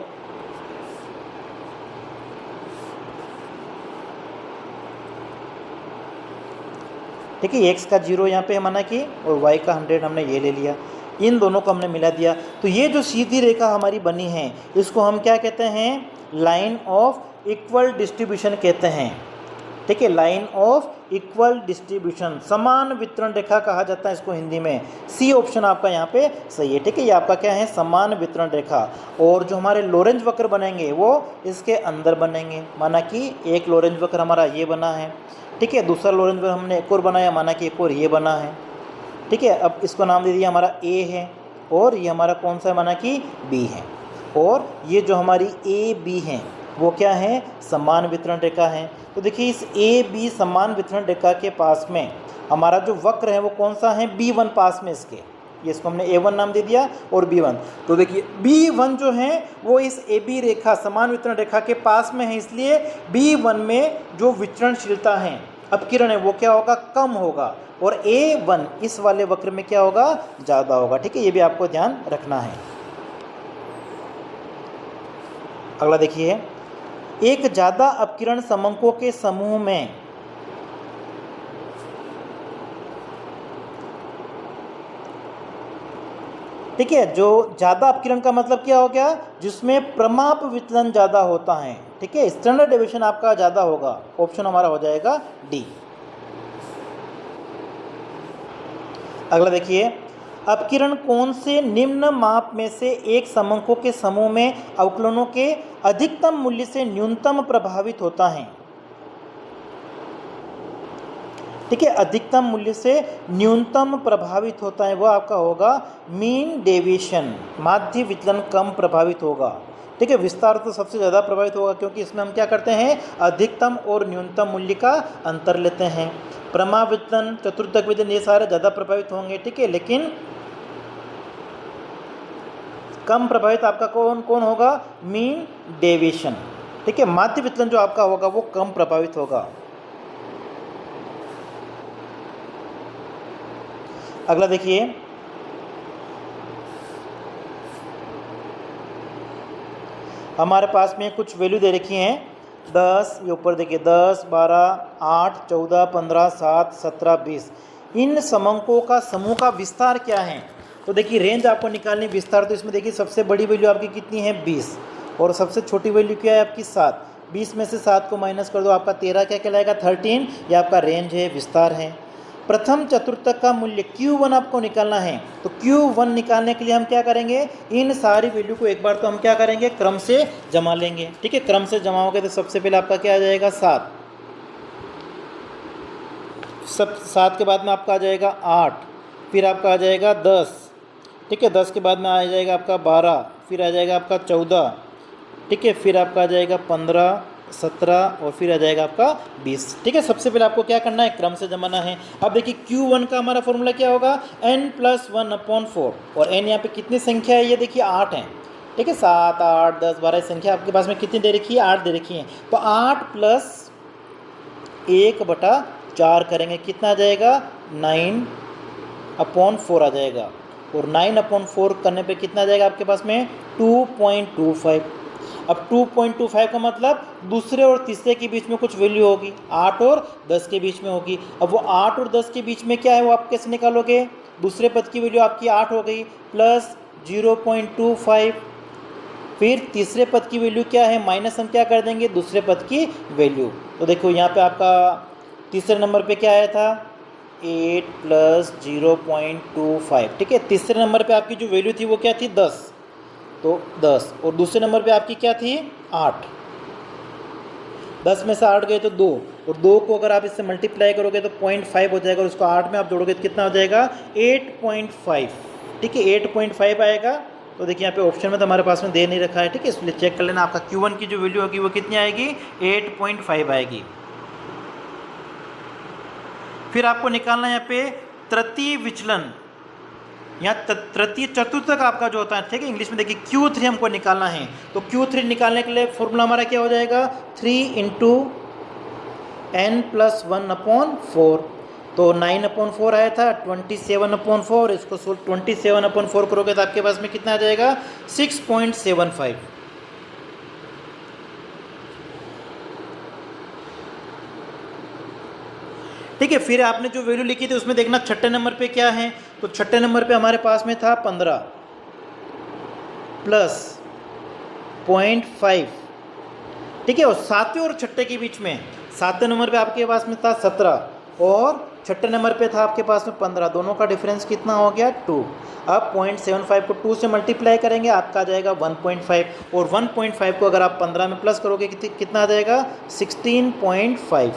ठीक है, x का 0 यहाँ पे माना कि, और y का 100 हमने ये ले लिया, इन दोनों को हमने मिला दिया। तो ये जो सीधी रेखा हमारी बनी है इसको हम क्या कहते हैं, लाइन ऑफ इक्वल डिस्ट्रीब्यूशन कहते हैं। ठीक है, लाइन ऑफ इक्वल डिस्ट्रीब्यूशन, समान वितरण रेखा कहा जाता है इसको हिंदी में। सी ऑप्शन आपका यहाँ पे सही है। ठीक है, ये आपका क्या है, समान वितरण रेखा। और जो हमारे लोरेंज वक्र बनेंगे वो इसके अंदर बनेंगे। माना कि एक लोरेंज वक्र हमारा ये बना है, ठीक है, दूसरा लोरेंज वक्र हमने एक और बनाया, माना कि एक और ये बना है। ठीक है, अब इसको नाम दे दिया हमारा ए है, और ये हमारा कौन सा है, माना कि बी है। और ये जो हमारी ए बी है वो क्या है, समान वितरण रेखा है। तो देखिए, इस ए बी समान वितरण रेखा के पास में हमारा जो वक्र है वो कौन सा है, B1 पास में इसके, ये इसको हमने A1 नाम दे दिया और B1। तो देखिए B1 जो है वो इस AB रेखा समान वितरण रेखा के पास में है, इसलिए B1 में जो विचरणशीलता है, अपकिरण है, वो क्या होगा, कम होगा। और A1 इस वाले वक्र में क्या होगा, ज़्यादा होगा। ठीक है, ये भी आपको ध्यान रखना है। अगला देखिए, एक ज़्यादा अपकिरण समंकों के समूह में ठीक है, जो ज़्यादा अपकिरण का मतलब क्या हो गया, जिसमें प्रमाप विचलन ज़्यादा होता है। ठीक है, स्टैंडर्ड डेविएशन आपका ज़्यादा होगा। ऑप्शन हमारा हो जाएगा डी। अगला देखिए, अपकिरण कोण से निम्न माप में से एक समंकों के समूह में अवकलनों के अधिकतम मूल्य से न्यूनतम प्रभावित होता है। ठीक है, अधिकतम मूल्य से न्यूनतम प्रभावित होता है, वो आपका होगा मीन डेविएशन, माध्य विचलन कम प्रभावित होगा। ठीक है, विस्तार तो सबसे ज़्यादा प्रभावित होगा, क्योंकि इसमें हम क्या करते हैं, अधिकतम और न्यूनतम मूल्य का अंतर लेते हैं। प्रमाप विचलन, चतुर्थक विचलन, ये सारे ज़्यादा प्रभावित होंगे। ठीक है, लेकिन कम प्रभावित आपका कौन होगा, मीन डेविएशन। ठीक है, माध्य विचलन जो आपका होगा वो कम प्रभावित होगा। अगला देखिए, हमारे पास में कुछ वैल्यू दे रखी हैं 10, ये ऊपर देखिए 10, 12, 8, 14, 15, 7, 17, 20। इन समंकों का समूह का विस्तार क्या है, तो देखिए रेंज आपको निकालनी, विस्तार तो इसमें देखिए सबसे बड़ी वैल्यू आपकी कितनी है 20, और सबसे छोटी वैल्यू क्या है आपकी 7। 20 में से 7 को माइनस कर दो, आपका 13 क्या कहलाएगा, 13। ये आपका रेंज है, विस्तार है। प्रथम चतुर्थक का मूल्य Q1 आपको निकालना है, तो Q1 निकालने के लिए हम क्या करेंगे, इन सारी वैल्यू को एक बार तो हम क्या करेंगे, क्रम से जमा लेंगे। ठीक है, क्रम से जमा होगा तो सबसे पहले आपका क्या आ जाएगा 7, 7 के बाद में आपका आ जाएगा 8, फिर आपका आ जाएगा 10। ठीक है, 10 के बाद में आ जाएगा आपका 12, फिर आ जाएगा आपका 14। ठीक है, फिर आपका आ जाएगा 15, 17 और फिर आ जाएगा आपका 20। ठीक है, सबसे पहले आपको क्या करना है, क्रम से जमाना है। अब देखिए Q1 का हमारा फॉर्मूला क्या होगा, n+1/4, और n यहाँ पे कितनी संख्या है, ये देखिए 8 है। ठीक है, 7, 8, 10, 12 संख्या आपके पास में कितनी दे रखी है, 8 दे रखी है। तो 8 + 1/4 करेंगे, कितना आ जाएगा, 9/4 आ जाएगा। और 9/4 करने पे कितना आ जाएगा आपके पास में 2.25। अब 2.25 का मतलब दूसरे और तीसरे के बीच में कुछ वैल्यू होगी, 8 और 10 के बीच में होगी। अब वो 8 और 10 के बीच में क्या है वो आप कैसे निकालोगे? दूसरे पद की वैल्यू आपकी 8 हो गई प्लस 0.25, फिर तीसरे पद की वैल्यू क्या है माइनस हम क्या कर देंगे दूसरे पद की वैल्यू। तो देखो यहाँ पे आपका तीसरे नंबर पे क्या आया था 8 प्लस 0.25, ठीक है। तीसरे नंबर पे आपकी जो वैल्यू थी वो क्या थी 10, तो 10, और दूसरे नंबर पे आपकी क्या थी 8। 10 में से 8 गए तो 2, और 2 को अगर आप इससे मल्टीप्लाई करोगे तो 0.5 हो जाएगा, और उसको 8 में आप जोड़ोगे तो कितना हो जाएगा 8.5, ठीक है 8.5 आएगा। तो देखिए यहाँ पे ऑप्शन में तो हमारे पास में दे नहीं रखा है, ठीक है, इसलिए चेक कर लेना। आपका Q1 की जो वैल्यू होगी वो कितनी आएगी 8.5 आएगी। फिर आपको निकालना है यहाँ पे तृतीय विचलन, यहाँ तृतीय चतुर्थक आपका जो होता है, ठीक है, इंग्लिश में देखिए Q3 हमको निकालना है। तो Q3 निकालने के लिए फॉर्मूला हमारा क्या हो जाएगा 3 × n + 1/4, तो 9/4 आया था 27/4, इसको 27/4 करोगे तो आपके पास में कितना आ जाएगा 6.75। ठीक है, फिर आपने जो वैल्यू लिखी थी उसमें देखना छठे नंबर पे क्या है, तो छठे नंबर पे हमारे पास में था 15 प्लस 0.5, ठीक है, और सातवें और छठे के बीच में सातवें नंबर पे आपके पास में था 17 और छठे नंबर पे था आपके पास में 15, दोनों का डिफरेंस कितना हो गया 2। अब 0.75 को 2 से मल्टीप्लाई करेंगे आपका आ जाएगा 1.5, और 1.5 को अगर आप 15 में प्लस करोगे कितना आ जाएगा 16.5,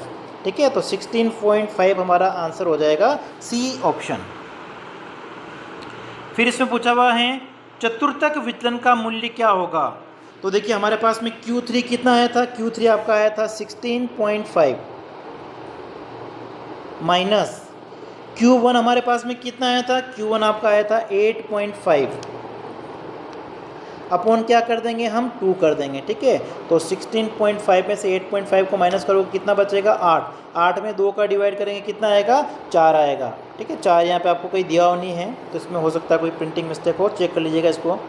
ठीक है। तो 16.5 हमारा आंसर हो जाएगा सी ऑप्शन। फिर इसमें पूछा हुआ है चतुर्थक विचलन का मूल्य क्या होगा। तो देखिए हमारे पास में Q3 कितना आया था, Q3 आपका आया था 16.5 माइनस Q1 हमारे पास में कितना आया था, Q1 आपका आया था 8.5, अपॉन क्या कर देंगे हम 2 कर देंगे, ठीक है। तो 16.5 में से 8.5 को माइनस करोगे कितना बचेगा 8, 8 में 2 का डिवाइड करेंगे कितना आएगा 4 आएगा, ठीक है। 4 यहाँ पे आपको कोई दिया हो नहीं है तो इसमें हो सकता है कोई प्रिंटिंग मिस्टेक हो, चेक कर लीजिएगा इसको।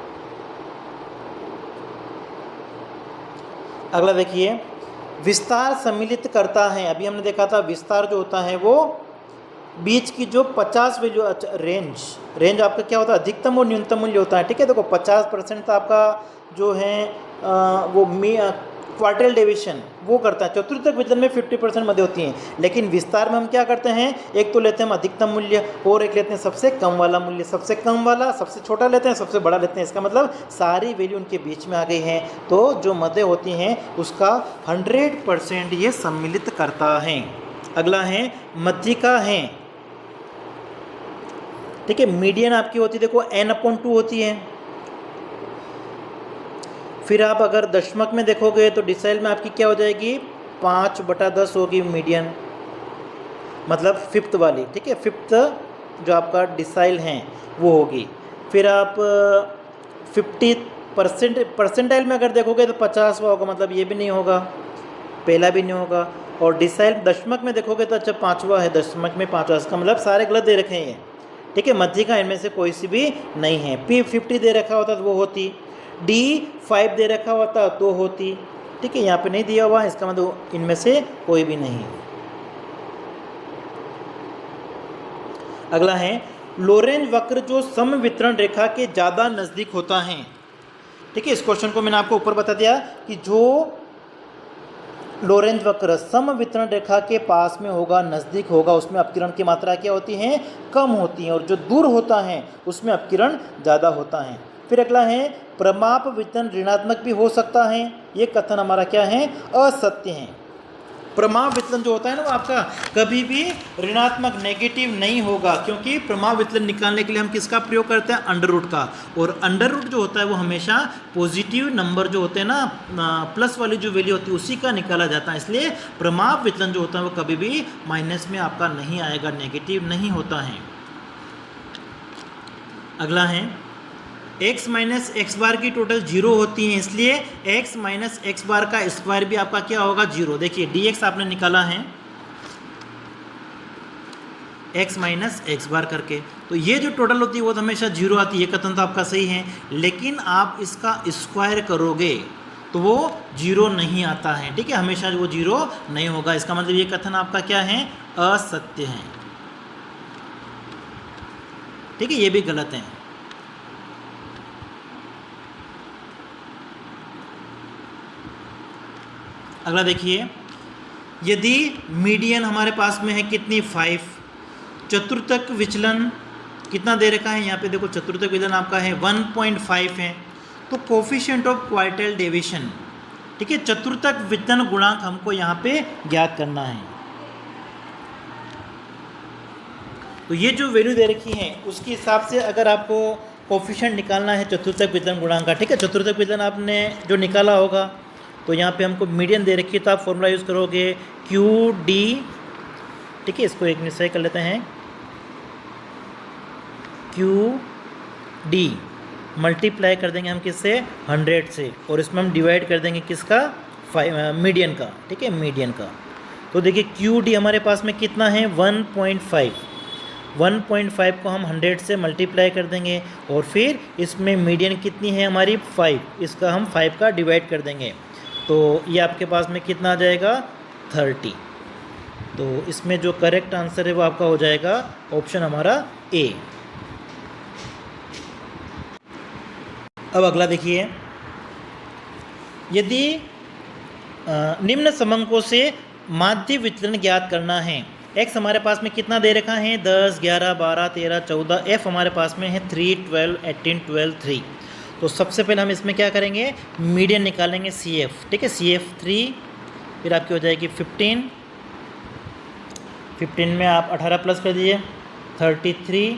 अगला देखिए विस्तार सम्मिलित करता है। अभी हमने देखा था विस्तार जो होता है वो बीच की जो 50 वैल्यू रेंज आपका क्या होता है अधिकतम और न्यूनतम मूल्य होता है, ठीक है। देखो 50% आपका जो है वो क्वार्टरल डेविएशन वो करता है। चतुर्थक विचलन में 50% मध्य होती हैं, लेकिन विस्तार में हम क्या करते हैं एक तो लेते हैं हम अधिकतम मूल्य और एक लेते हैं सबसे कम वाला मूल्य, सबसे कम वाला सबसे छोटा लेते हैं, सबसे बड़ा लेते हैं। इसका मतलब सारी वैल्यू उनके बीच में आ गई हैं, तो जो मध्य होती हैं उसका 100% ये सम्मिलित करता है। अगला है मध्यिका है, ठीक है। मीडियन आपकी होती है देखो n/2 होती है। फिर आप अगर दशमक में देखोगे तो डिसाइल में आपकी क्या हो जाएगी 5/10 होगी मीडियन, मतलब फिफ्थ वाली, ठीक है। फिफ्थ जो आपका डिसाइल हैं वो होगी। फिर आप 50% परसेंटाइल में अगर देखोगे तो 50वां होगा, मतलब ये भी नहीं होगा, पहला भी नहीं होगा। और डिसाइल दशमक में देखोगे तो अच्छा 5वां है, दशमक में 5वां, इसका मतलब सारे गलत दे रखे हैं, ठीक है। मध्यिका इनमें से कोई सी भी नहीं है। P50 दे रखा होता तो वो होती, D5 दे रखा होता तो होती, ठीक है। यहाँ पे नहीं दिया हुआ, इसका मतलब इनमें से कोई भी नहीं। अगला है लोरेंज वक्र जो समवितरण रेखा के ज़्यादा नज़दीक होता है, ठीक है। इस क्वेश्चन को मैंने आपको ऊपर बता दिया कि जो लोरेंज वक्र समवितरण रेखा के पास में होगा, नज़दीक होगा, उसमें अपकिरण की मात्रा क्या होती है कम होती है, और जो दूर होता है उसमें अपकिरण ज़्यादा होता है। फिर अगला है प्रमाप विचलन ऋणात्मक भी हो सकता है, ये कथन हमारा क्या है असत्य है। प्रमाप विचलन जो होता है ना वो आपका कभी भी ऋणात्मक नेगेटिव नहीं होगा, क्योंकि प्रमाप विचलन निकालने के लिए हम किसका प्रयोग करते हैं अंडर रूट का, और अंडर रूट जो होता है वो हमेशा पॉजिटिव नंबर जो होते हैं ना प्लस वाली जो वैल्यू होती है उसी का निकाला जाता है। इसलिए प्रमाप विचलन जो होता है वो कभी भी माइनस में आपका नहीं आएगा, नेगेटिव नहीं होता है। अगला है x माइनस एक्स बार की टोटल 0 होती है, इसलिए x माइनस एक्स बार का स्क्वायर भी आपका क्या होगा 0। देखिए dx आपने निकाला है x माइनस एक्स बार करके, तो ये जो टोटल होती है वो तो हमेशा 0 आती है, ये कथन तो आपका सही है। लेकिन आप इसका स्क्वायर करोगे तो वो जीरो नहीं आता है, ठीक है, हमेशा वो जीरो नहीं होगा। इसका मतलब ये कथन आपका क्या है, असत्य है, ठीक है, ये भी गलत है। अगला देखिए, यदि मीडियन हमारे पास में है कितनी 5, चतुर्थक विचलन कितना दे रखा है यहाँ पे, देखो चतुर्थक विचलन आपका है 1.5 है, तो कोफिशिएंट ऑफ क्वार्टाइल डेविएशन, ठीक है, चतुर्थक विचलन गुणांक हमको यहाँ पे ज्ञात करना है। तो ये जो वैल्यू दे रखी है उसके हिसाब से अगर आपको कोफिशिएंट निकालना है चतुर्थक विचलन गुणांक का, ठीक है, चतुर्थक विचलन आपने जो निकाला होगा, तो यहाँ पे हमको मीडियन दे रखी है, तो आप फॉर्मूला यूज़ करोगे QD, ठीक है, इसको एक निश्चय कर लेते हैं, QD मल्टीप्लाई कर देंगे हम किससे, 100 से, और इसमें हम डिवाइड कर देंगे किसका, मीडियन का, ठीक है, मीडियन का। तो देखिए QD हमारे पास में कितना है 1.5 को हम 100 से मल्टीप्लाई कर देंगे, और फिर इसमें मीडियन कितनी है हमारी 5, इसका हम 5 का डिवाइड कर देंगे, तो ये आपके पास में कितना आ जाएगा 30। तो इसमें जो करेक्ट आंसर है वो आपका हो जाएगा ऑप्शन हमारा ए। अब अगला देखिए, यदि निम्न समंकों से माध्य विचलन ज्ञात करना है, x हमारे पास में कितना दे रखा है 10, 11, 12, 13, 14, f हमारे पास में है 3, 12, 18, 12, 3। तो सबसे पहले हम इसमें क्या करेंगे, मीडियन निकालेंगे CF, ठीक है, CF 3, फिर आपकी हो जाएगी 15 में आप 18 प्लस कर दीजिए 33,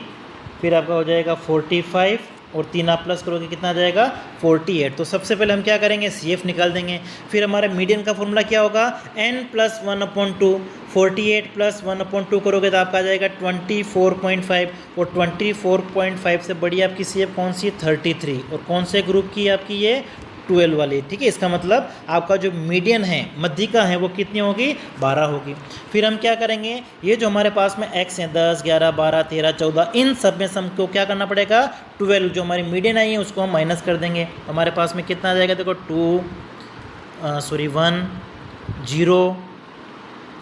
फिर आपका हो जाएगा 45, और 3 आप प्लस करोगे कितना आ जाएगा 48। तो सबसे पहले हम क्या करेंगे, CF निकाल देंगे, फिर हमारा मीडियन का फॉर्मूला क्या होगा, n + 1/2, 48 + 1/2 करोगे तो आपका आ जाएगा 24.5, और 24.5 से बड़ी आपकी CF कौन सी, 33, और कौन से ग्रुप की आपकी ये 12 वाली, ठीक है। इसका मतलब आपका जो मीडियन है, मध्यिका है, वो कितनी होगी 12 होगी। फिर हम क्या करेंगे, ये जो हमारे पास में x है 10, 11, 12, 13, 14, इन सब में से हमको क्या करना पड़ेगा 12, जो हमारी मीडियन आई है उसको हम माइनस कर देंगे, हमारे पास में कितना आ जाएगा, देखो 1, 0,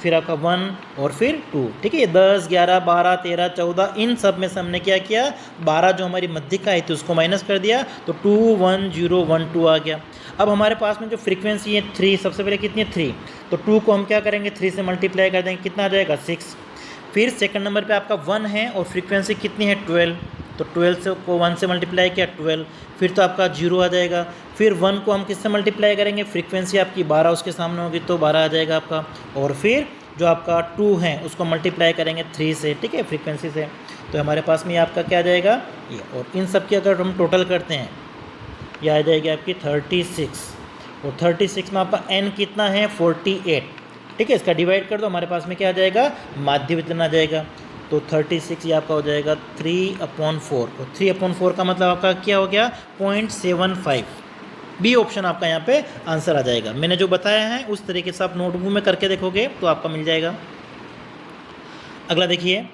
फिर आपका 1 और फिर 2, ठीक है। 10, 11, 12, 13, 14, इन सब में से हमने क्या किया, 12 जो हमारी मध्यिका आई थी उसको माइनस कर दिया, तो 2, 1, 0, 1, 2 आ गया। अब हमारे पास में जो फ्रीक्वेंसी है 3, सबसे पहले कितनी है 3, तो 2 को हम क्या करेंगे 3 से मल्टीप्लाई कर देंगे, कितना आ जाएगा 6। फिर सेकंड नंबर पे आपका 1 है और फ्रीक्वेंसी कितनी है 12, तो 12 से को 1 से मल्टीप्लाई किया 12, फिर तो आपका 0 आ जाएगा। फिर 1 को हम किससे मल्टीप्लाई करेंगे, फ्रीक्वेंसी आपकी 12 उसके सामने होगी तो 12 आ जाएगा आपका, और फिर जो आपका 2 है उसको मल्टीप्लाई करेंगे 3 से, ठीक है, फ्रीक्वेंसी से, तो हमारे पास में ये आपका क्या आ जाएगा ये, और इन सब की अगर हम टोटल करते हैं ये आ जाएगी आपकी 36, और 36 में आपका n कितना है 48, ठीक है, इसका डिवाइड कर दो, हमारे पास में क्या आ जाएगा माध्य विचलन आ जाएगा, तो 36 ये आपका हो जाएगा 3/4, और 3/4 का मतलब आपका क्या हो गया 0.75, बी ऑप्शन आपका यहाँ पे आंसर आ जाएगा। मैंने जो बताया है उस तरीके से आप नोटबुक में करके देखोगे तो आपका मिल जाएगा। अगला देखिए,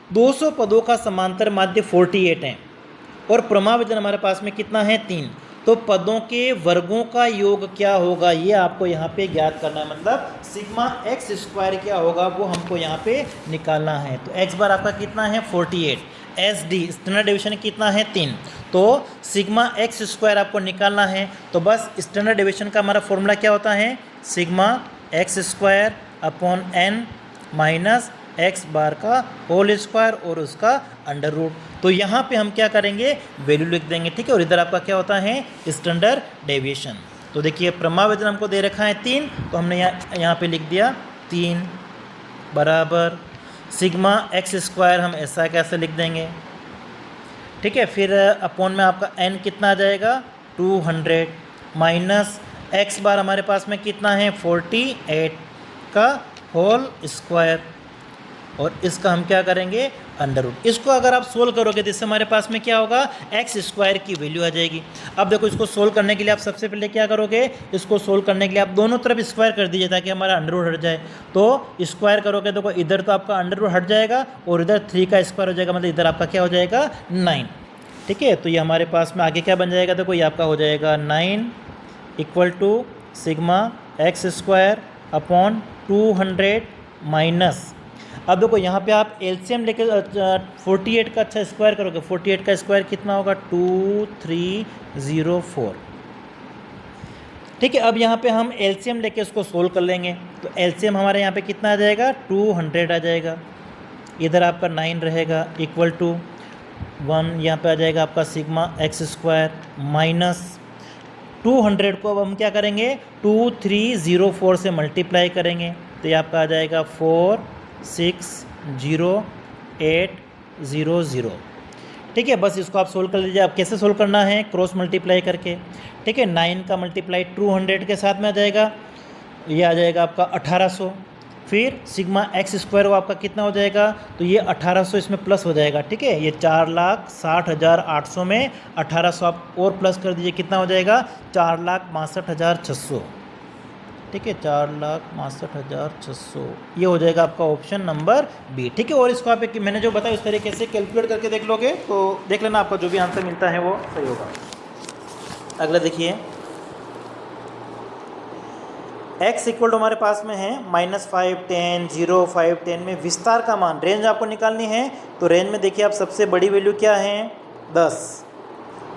200 पदों का समांतर माध्य 48 है और प्रमाण विचलन हमारे पास में कितना है 3, तो पदों के वर्गों का योग क्या होगा ये आपको यहाँ पे ज्ञात करना है, मतलब सिग्मा x² क्या होगा वो हमको यहाँ पे निकालना है। तो x बार आपका कितना है 48, SD स्टैंडर्ड डेविएशन कितना है 3, तो सिग्मा x² आपको निकालना है। तो बस स्टैंडर्ड डेविएशन का हमारा फॉर्मूला क्या होता है, सिग्मा x²/n माइनस x बार का होल स्क्वायर और उसका अंडर रूट। तो यहाँ पे हम क्या करेंगे वैल्यू लिख देंगे, ठीक है, और इधर आपका क्या होता है स्टैंडर्ड डेविएशन। तो देखिए प्रमाण विचलन हमको दे रखा है 3, तो हमने यहाँ पे लिख दिया 3 बराबर सिग्मा x² हम ऐसा कैसे लिख देंगे, ठीक है। फिर अपॉन में आपका n कितना आ जाएगा 200 माइनस x बार हमारे पास में कितना है 48 का होल स्क्वायर, और इसका हम क्या करेंगे अंडर रूट। इसको अगर आप सोल्व करोगे तो इससे हमारे पास में क्या होगा x² की वैल्यू आ जाएगी। अब देखो इसको सोल्व करने के लिए आप सबसे पहले क्या करोगे, इसको सोल्व करने के लिए आप दोनों तरफ स्क्वायर कर दीजिए ताकि हमारा अंडर रूट हट जाए। तो स्क्वायर करोगे तो इधर तो आपका अंडर रूट हट जाएगा और इधर 3 का स्क्वायर हो जाएगा, मतलब इधर आपका क्या हो जाएगा 9, ठीक है। तो ये हमारे पास में आगे क्या बन जाएगा, देखो ये आपका हो जाएगा 9 equal to sigma x square upon 200 minus, अब देखो यहाँ पे आप एलसीएम लेके 48 का अच्छा स्क्वायर करोगे, 48 का स्क्वायर कितना होगा 2304। ठीक है, अब यहाँ पे हम एलसीएम लेके उसको सोल्व कर लेंगे, तो एलसीएम हमारे यहाँ पे कितना आ जाएगा 200 आ जाएगा, इधर आपका 9 रहेगा इक्वल टू 1, यहाँ पे आ जाएगा आपका सिग्मा एक्स स्क्वायर माइनस 200 को अब हम क्या करेंगे 2304 से मल्टीप्लाई करेंगे, तो ये आपका आ जाएगा 460,800। ठीक है, बस इसको आप सोल्व कर लीजिए। आप कैसे सोल्व करना है, क्रॉस मल्टीप्लाई करके। ठीक है, 9 का मल्टीप्लाई 200 के साथ में आ जाएगा, ये आ जाएगा आपका 1800, फिर सिग्मा एक्स स्क्वायर वो आपका कितना हो जाएगा, तो ये 1800 इसमें प्लस हो जाएगा। ठीक है, ये 4,60,800 में 1800 आप और प्लस कर दीजिए, कितना हो जाएगा 4,62,600। ठीक है, 4,62,600 ये हो जाएगा आपका ऑप्शन नंबर बी। ठीक है, और इसको आप एक मैंने जो बताया उस तरीके से कैलकुलेट करके देख लोगे तो देख लेना, आपका जो भी आंसर मिलता है वो सही होगा। अगला देखिए, x इक्वल टू हमारे पास में है -5, 10, 0, 5, 10 में विस्तार का मान रेंज आपको निकालनी है, तो रेंज में देखिए आप सबसे बड़ी वैल्यू क्या है 10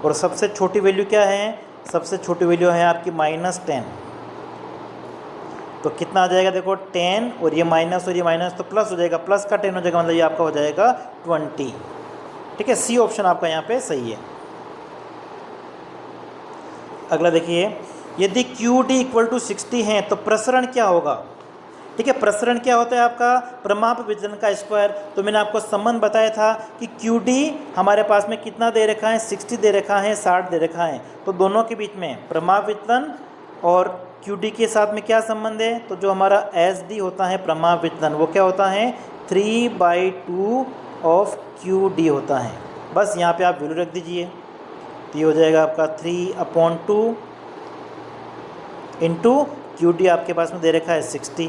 और सबसे छोटी वैल्यू क्या है, सबसे छोटी वैल्यू है आपकी -10। तो कितना आ जाएगा देखो 10 और ये माइनस तो प्लस हो जाएगा, प्लस का 10 हो जाएगा, मतलब ये आपका हो जाएगा 20। ठीक है, सी ऑप्शन आपका यहाँ पे सही है। अगला देखिए, यदि QD इक्वल टू 60 है तो प्रसरण क्या होगा। ठीक है, प्रसरण क्या होता है आपका प्रमाप विचलन का स्क्वायर। तो मैंने आपको संबंध बताया था कि QD हमारे पास में कितना दे रखा है 60 दे रखा है 60 दे रखा है, तो दोनों के बीच में प्रमाप विचलन और QD के साथ में क्या संबंध है, तो जो हमारा SD होता है प्रमाप विचलन वो क्या होता है 3/2 ऑफ QD होता है। बस यहाँ पे आप वैल्यू रख दीजिए, तो ये हो जाएगा आपका 3/2 इंटू QD आपके पास में दे रखा है 60, ये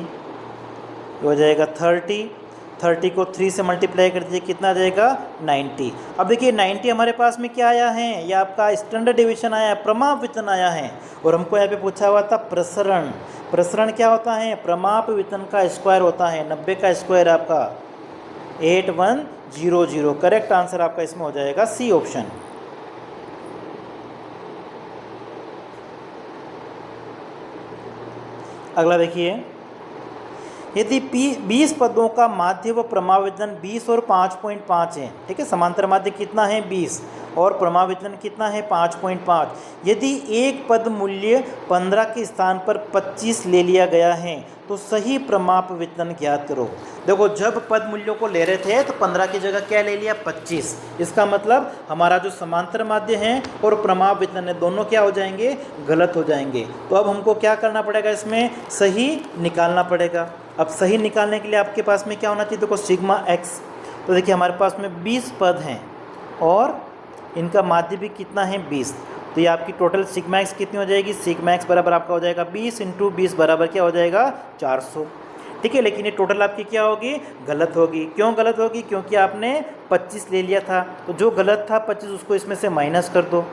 हो जाएगा 30 को 3 से मल्टीप्लाई कर दीजिए, कितना आ जाएगा 90। अब देखिए 90 हमारे पास में क्या आया है, ये आपका स्टैंडर्ड डिवीजन आया है, प्रमाप विचलन आया है, और हमको यहाँ पे पूछा हुआ था प्रसरण। प्रसरण क्या होता है, प्रमाप विचलन का स्क्वायर होता है, 90 का स्क्वायर आपका 8100। करेक्ट आंसर आपका इसमें हो जाएगा सी ऑप्शन। अगला देखिए, यदि 20 पदों का माध्य व प्रमाप विचलन 20 और 5.5 है। ठीक है, समांतर माध्य कितना है 20 और प्रमाप विचलन कितना है 5.5। यदि एक पद मूल्य 15 के स्थान पर 25 ले लिया गया है तो सही प्रमाप विचलन ज्ञात करो। देखो, जब पद मूल्यों को ले रहे थे तो 15 की जगह क्या ले लिया 25, इसका मतलब हमारा जो समांतर माध्य है और प्रमाप विचलन है दोनों क्या हो जाएंगे, गलत हो जाएंगे। तो अब हमको क्या करना पड़ेगा, इसमें सही निकालना पड़ेगा। अब सही निकालने के लिए आपके पास में क्या होना चाहिए, देखो सिग्मा एक्स, तो देखिए हमारे पास में 20 पद हैं और इनका माध्य भी कितना है 20, तो ये आपकी टोटल सिग्मा एक्स कितनी हो जाएगी, सिग्मा एक्स बराबर आपका हो जाएगा 20 × 20 बराबर क्या हो जाएगा 400। ठीक है, लेकिन ये टोटल आपकी क्या होगी, गलत होगी। क्यों गलत होगी, क्योंकि आपने 25 ले लिया था, तो जो गलत था 25 उसको इसमें से माइनस कर दो,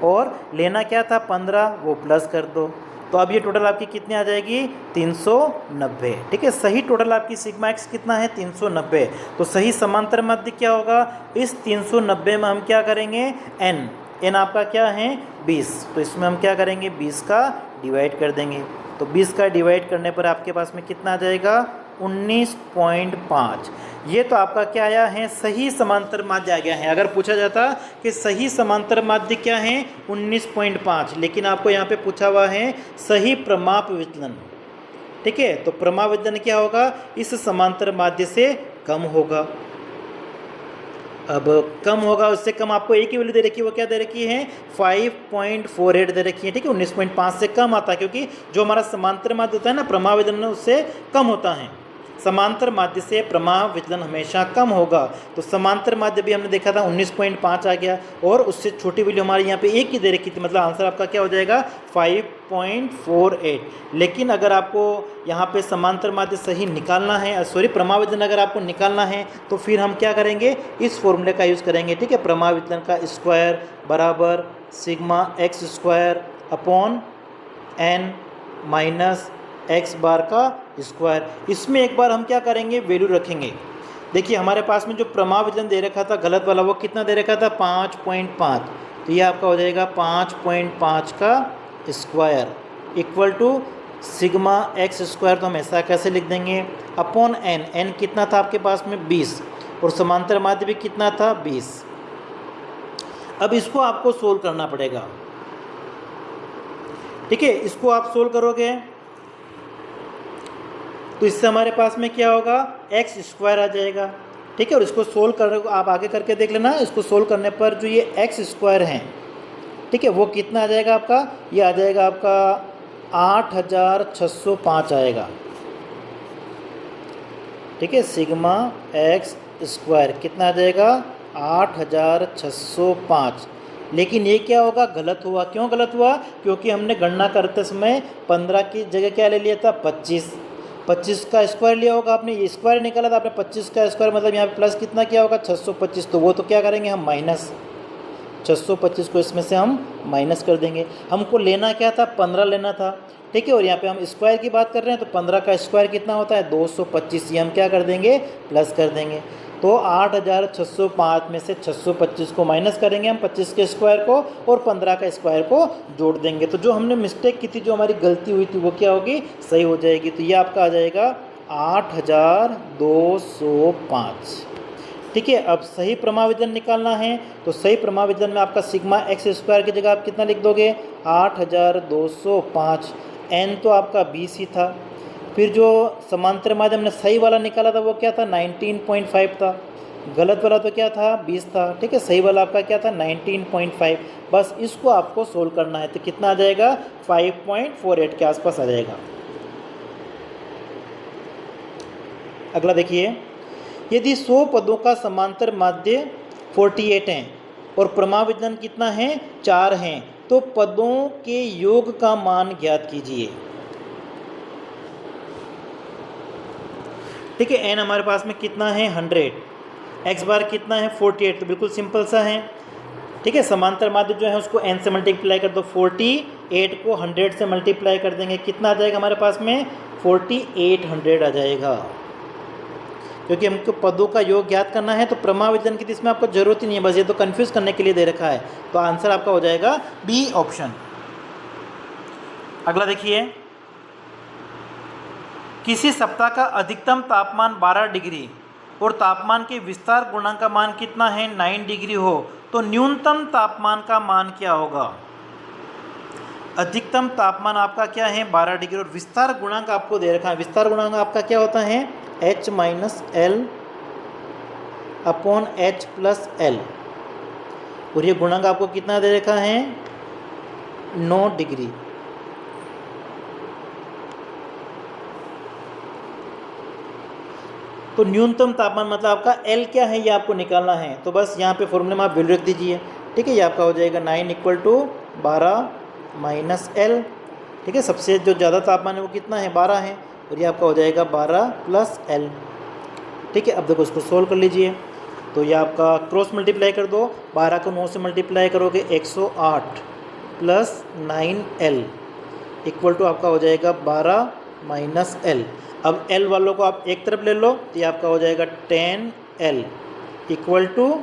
और लेना क्या था 15 वो प्लस कर दो, तो अब ये टोटल आपकी कितनी आ जाएगी 390। ठीक है, सही टोटल आपकी सिग्मा एक्स कितना है 390। तो सही समांतर माध्य क्या होगा, इस 390 में हम क्या करेंगे n आपका क्या है 20, तो इसमें हम क्या करेंगे 20 का डिवाइड कर देंगे, तो 20 का डिवाइड करने पर आपके पास में कितना आ जाएगा 19.5। ये तो आपका क्या आया है, सही समांतर माध्य आ गया है। अगर पूछा जाता कि सही समांतर माध्य क्या है 19.5, लेकिन आपको यहाँ पे पूछा हुआ है सही प्रमाप विचलन। ठीक है, तो प्रमाप विचलन क्या होगा, इस समांतर माध्य से कम होगा। अब कम होगा, उससे कम आपको एक ही वैल्यू दे रखी है, वो क्या दे रखी है 5.48 दे रखी है। ठीक है, 19.5 से कम आता है, क्योंकि जो हमारा समांतर माध्य होता है ना प्रमाप विचलन उससे कम होता है, समांतर माध्य से प्रमाप विचलन हमेशा कम होगा। तो समांतर माध्य भी हमने देखा था 19.5 आ गया, और उससे छोटी वैल्यू हमारे यहाँ पे एक ही दे रखी थी, मतलब आंसर आपका क्या हो जाएगा 5.48। लेकिन अगर आपको यहाँ पे समांतर माध्य सही निकालना है, सॉरी प्रमाप विचलन अगर आपको निकालना है, तो फिर हम क्या करेंगे, इस फॉर्मूले का यूज़ करेंगे। ठीक है, प्रमाप विचलन का स्क्वायर बराबर sigma x square upon n minus x bar का स्क्वायर। इसमें एक बार हम क्या करेंगे, वैल्यू रखेंगे। देखिए हमारे पास में जो प्रमाण विचलन दे रखा था गलत वाला, वो कितना दे रखा था 5.5, तो ये आपका हो जाएगा 5.5 का square equal to sigma x square. तो हम ऐसा कैसे लिख देंगे, अपॉन एन, एन कितना था आपके पास में 20, और समांतर माध्य भी कितना था 20। अब इसको आपको सोल्व करना पड़ेगा, ठीक है। इसको आप सोल्व करोगे तो इससे हमारे पास में क्या होगा, एक्स स्क्वायर आ जाएगा, ठीक है। और इसको सोल्व कर, आप आगे करके देख लेना, इसको सोल्व करने पर जो ये एक्स स्क्वायर हैं, ठीक है, वो कितना आ जाएगा आपका, ये आ जाएगा आपका 8605 आएगा, ठीक है। सिग्मा एक्स स्क्वायर कितना आ जाएगा 8605। लेकिन ये क्या होगा, गलत हुआ। क्यों गलत हुआ, क्योंकि हमने गणना करते समय 15 की जगह क्या ले लिया था 25, 25 का स्क्वायर लिया होगा आपने, ये स्क्वायर निकाला था आपने 25 का स्क्वायर, मतलब यहाँ पे प्लस कितना क्या होगा 625। तो वो तो क्या करेंगे हम, माइनस 625 को इसमें से हम माइनस कर देंगे। हमको लेना क्या था, 15 लेना था, ठीक है। और यहाँ पे हम स्क्वायर की बात कर रहे हैं, तो 15 का स्क्वायर कितना होता है 225, ये हम क्या कर देंगे, प्लस कर देंगे। तो 8605 में से 625 को माइनस करेंगे हम 25 के स्क्वायर को, और 15 का स्क्वायर को जोड़ देंगे। तो जो हमने मिस्टेक की थी, जो हमारी गलती हुई थी, वो क्या होगी, सही हो जाएगी। तो ये आपका आ जाएगा 8205, ठीक है। अब सही प्रमाण विचलन निकालना है, तो सही प्रमाण विचलन में आपका सिग्मा एक्स स्क्वायर की जगह आप कितना लिख दोगे 8205। एन तो आपका 20 ही था, फिर जो समांतर माध्य हमने सही वाला निकाला था वो क्या था 19.5 था, गलत वाला तो क्या था 20 था, ठीक है। सही वाला आपका क्या था 19.5। बस इसको आपको सोल्व करना है, तो कितना आ जाएगा 5.48 के आसपास आ जाएगा। अगला देखिए, यदि 100 पदों का समांतर माध्य 48 है और प्रमाण विचलन कितना है 4 हैं, तो पदों के योग का मान ज्ञात कीजिए, ठीक है। एन हमारे पास में कितना है 100, एक्स बार कितना है 48, तो बिल्कुल सिंपल सा है, ठीक है। समांतर माध्य जो है उसको एन से मल्टीप्लाई कर दो, 48 को 100 से मल्टीप्लाई कर देंगे, कितना आ जाएगा हमारे पास में 4800 आ जाएगा। क्योंकि हमको पदों का योग ज्ञात करना है, तो प्रमाण विचलन की तो इसमें आपको जरूरत ही नहीं है, बस ये तो कंफ्यूज करने के लिए दे रखा है। तो आंसर आपका हो जाएगा बी ऑप्शन। अगला देखिए, किसी सप्ताह का अधिकतम तापमान 12 डिग्री और तापमान के विस्तार गुणांक का मान कितना है 9 डिग्री हो, तो न्यूनतम तापमान का मान क्या होगा। अधिकतम तापमान आपका क्या है 12 डिग्री, और विस्तार गुणांक आपको दे रखा है। विस्तार गुणांक आपका क्या होता है h minus L upon h plus L, और ये गुणांक आपको कितना दे रखा है 9 डिग्री। तो न्यूनतम तापमान मतलब आपका L क्या है ये आपको निकालना है, तो बस यहाँ पे फॉर्मूले में आप वैल्यू रख दीजिए, ठीक है। ये आपका हो जाएगा 9 = 12 माइनस एल, ठीक है। सबसे जो ज़्यादा तापमान है वो कितना है 12 है, और ये आपका हो जाएगा 12 प्लस एल, ठीक है। अब देखो इसको सोल्व कर लीजिए, तो ये आपका क्रॉस मल्टीप्लाई कर दो, 12 को 9 से मल्टीप्लाई करोगे 108 प्लस 9L इक्वल टू आपका हो जाएगा 12 माइनस एल। अब L वालों को आप एक तरफ ले लो, तो ये आपका हो जाएगा 10L इक्वल टू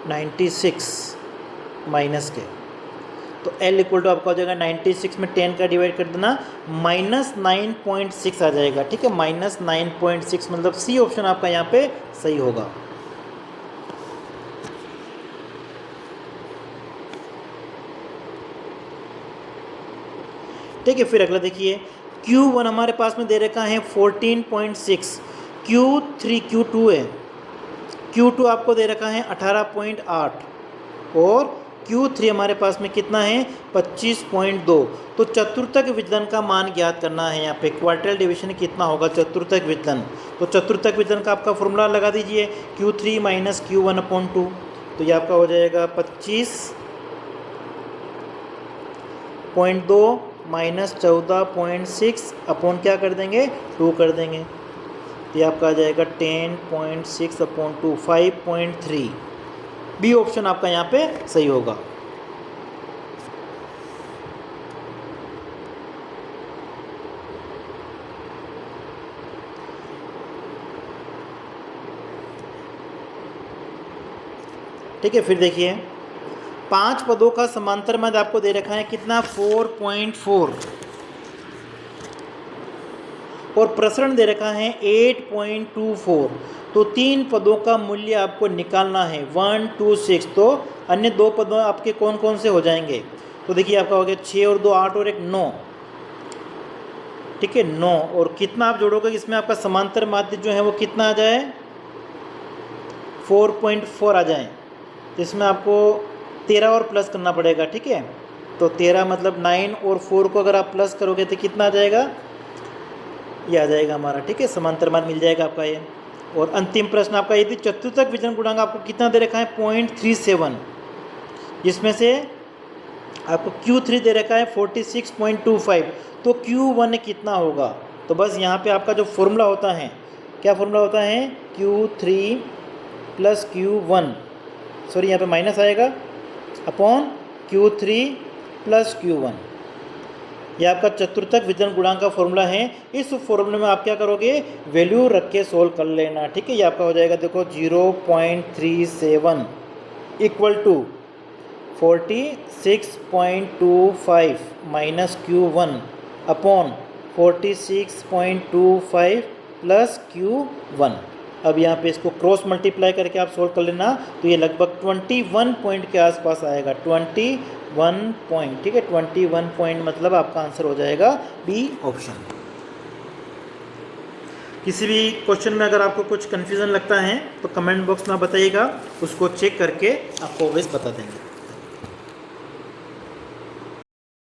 96 माइनस के, तो L इक्वल टू आपका हो जाएगा 96 में 10 का डिवाइड कर देना, -9.6 आ जाएगा, ठीक है। -9.6 मतलब सी ऑप्शन आपका यहाँ पे सही होगा। ठीक है, फिर अगला देखिए, Q1 हमारे पास में दे रखा है 14.6, Q3 Q2 है, Q2 आपको दे रखा है 18.8 और Q3 हमारे पास में कितना है 25.2। तो चतुर्थक विचलन का मान ज्ञात करना है। यहाँ पे क्वार्टाइल डिवीजन कितना होगा चतुर्थक विचलन, तो चतुर्थक विचलन का आपका फॉर्मूला लगा दीजिए Q3 माइनस Q1/2, तो ये आपका हो जाएगा 25.2 माइनस 14.6 अपॉन क्या कर देंगे 2 कर देंगे, तो ये आपका आ जाएगा 10.6/2 5.3। बी ऑप्शन आपका यहाँ पे सही होगा। ठीक है। फिर देखिए 5 पदों का समांतर मध्य आपको दे रखा है कितना 4.4 और प्रसरण दे रखा है 8.24। तो 3 पदों का मूल्य आपको निकालना है 1 2 6। तो अन्य 2 पदों आपके कौन कौन से हो जाएंगे? तो देखिए आपका हो गया 6 और 2 8 और 1 9, ठीक है 9। और कितना आप जोड़ोगे इसमें आपका समांतर माध्य जो है वो कितना आ जाए 4.4 आ जाए। तो इसमें आपको 13 और प्लस करना पड़ेगा, ठीक है। तो 13 मतलब 9 और 4 को अगर आप प्लस करोगे तो कितना आ जाएगा, ये आ जाएगा हमारा, ठीक है, समांतर माध्य मिल जाएगा आपका ये। और अंतिम प्रश्न आपका यदि चतुर्थक विचलन गुणांक आपको कितना दे रखा है 0.37, जिसमें से आपको Q3 दे रखा है 46.25। तो Q1 कितना होगा? तो बस यहाँ पे आपका जो फॉर्मूला होता है, क्या फॉर्मूला होता है Q3 प्लस Q1, सॉरी यहाँ पे माइनस आएगा, अपॉन Q3 प्लस Q1। यह आपका चतुर्थक विचलन गुणांक का फॉर्मूला है। इस फॉर्मूले में आप क्या करोगे, वैल्यू रख के सोल्व कर लेना, ठीक है। ये आपका हो जाएगा देखो 0.37 equal to 46.25 minus Q1 upon 46.25 plus Q1। अब यहाँ पे इसको क्रॉस मल्टीप्लाई करके आप सोल्व कर लेना, तो ये लगभग 21 पॉइंट के आसपास आएगा, 21 पॉइंट, ठीक है। 21 पॉइंट मतलब आपका आंसर हो जाएगा बी ऑप्शन। किसी भी क्वेश्चन में अगर आपको कुछ कन्फ्यूज़न लगता है तो कमेंट बॉक्स में बताइएगा, उसको चेक करके आपको ऑलवेज बता देंगे।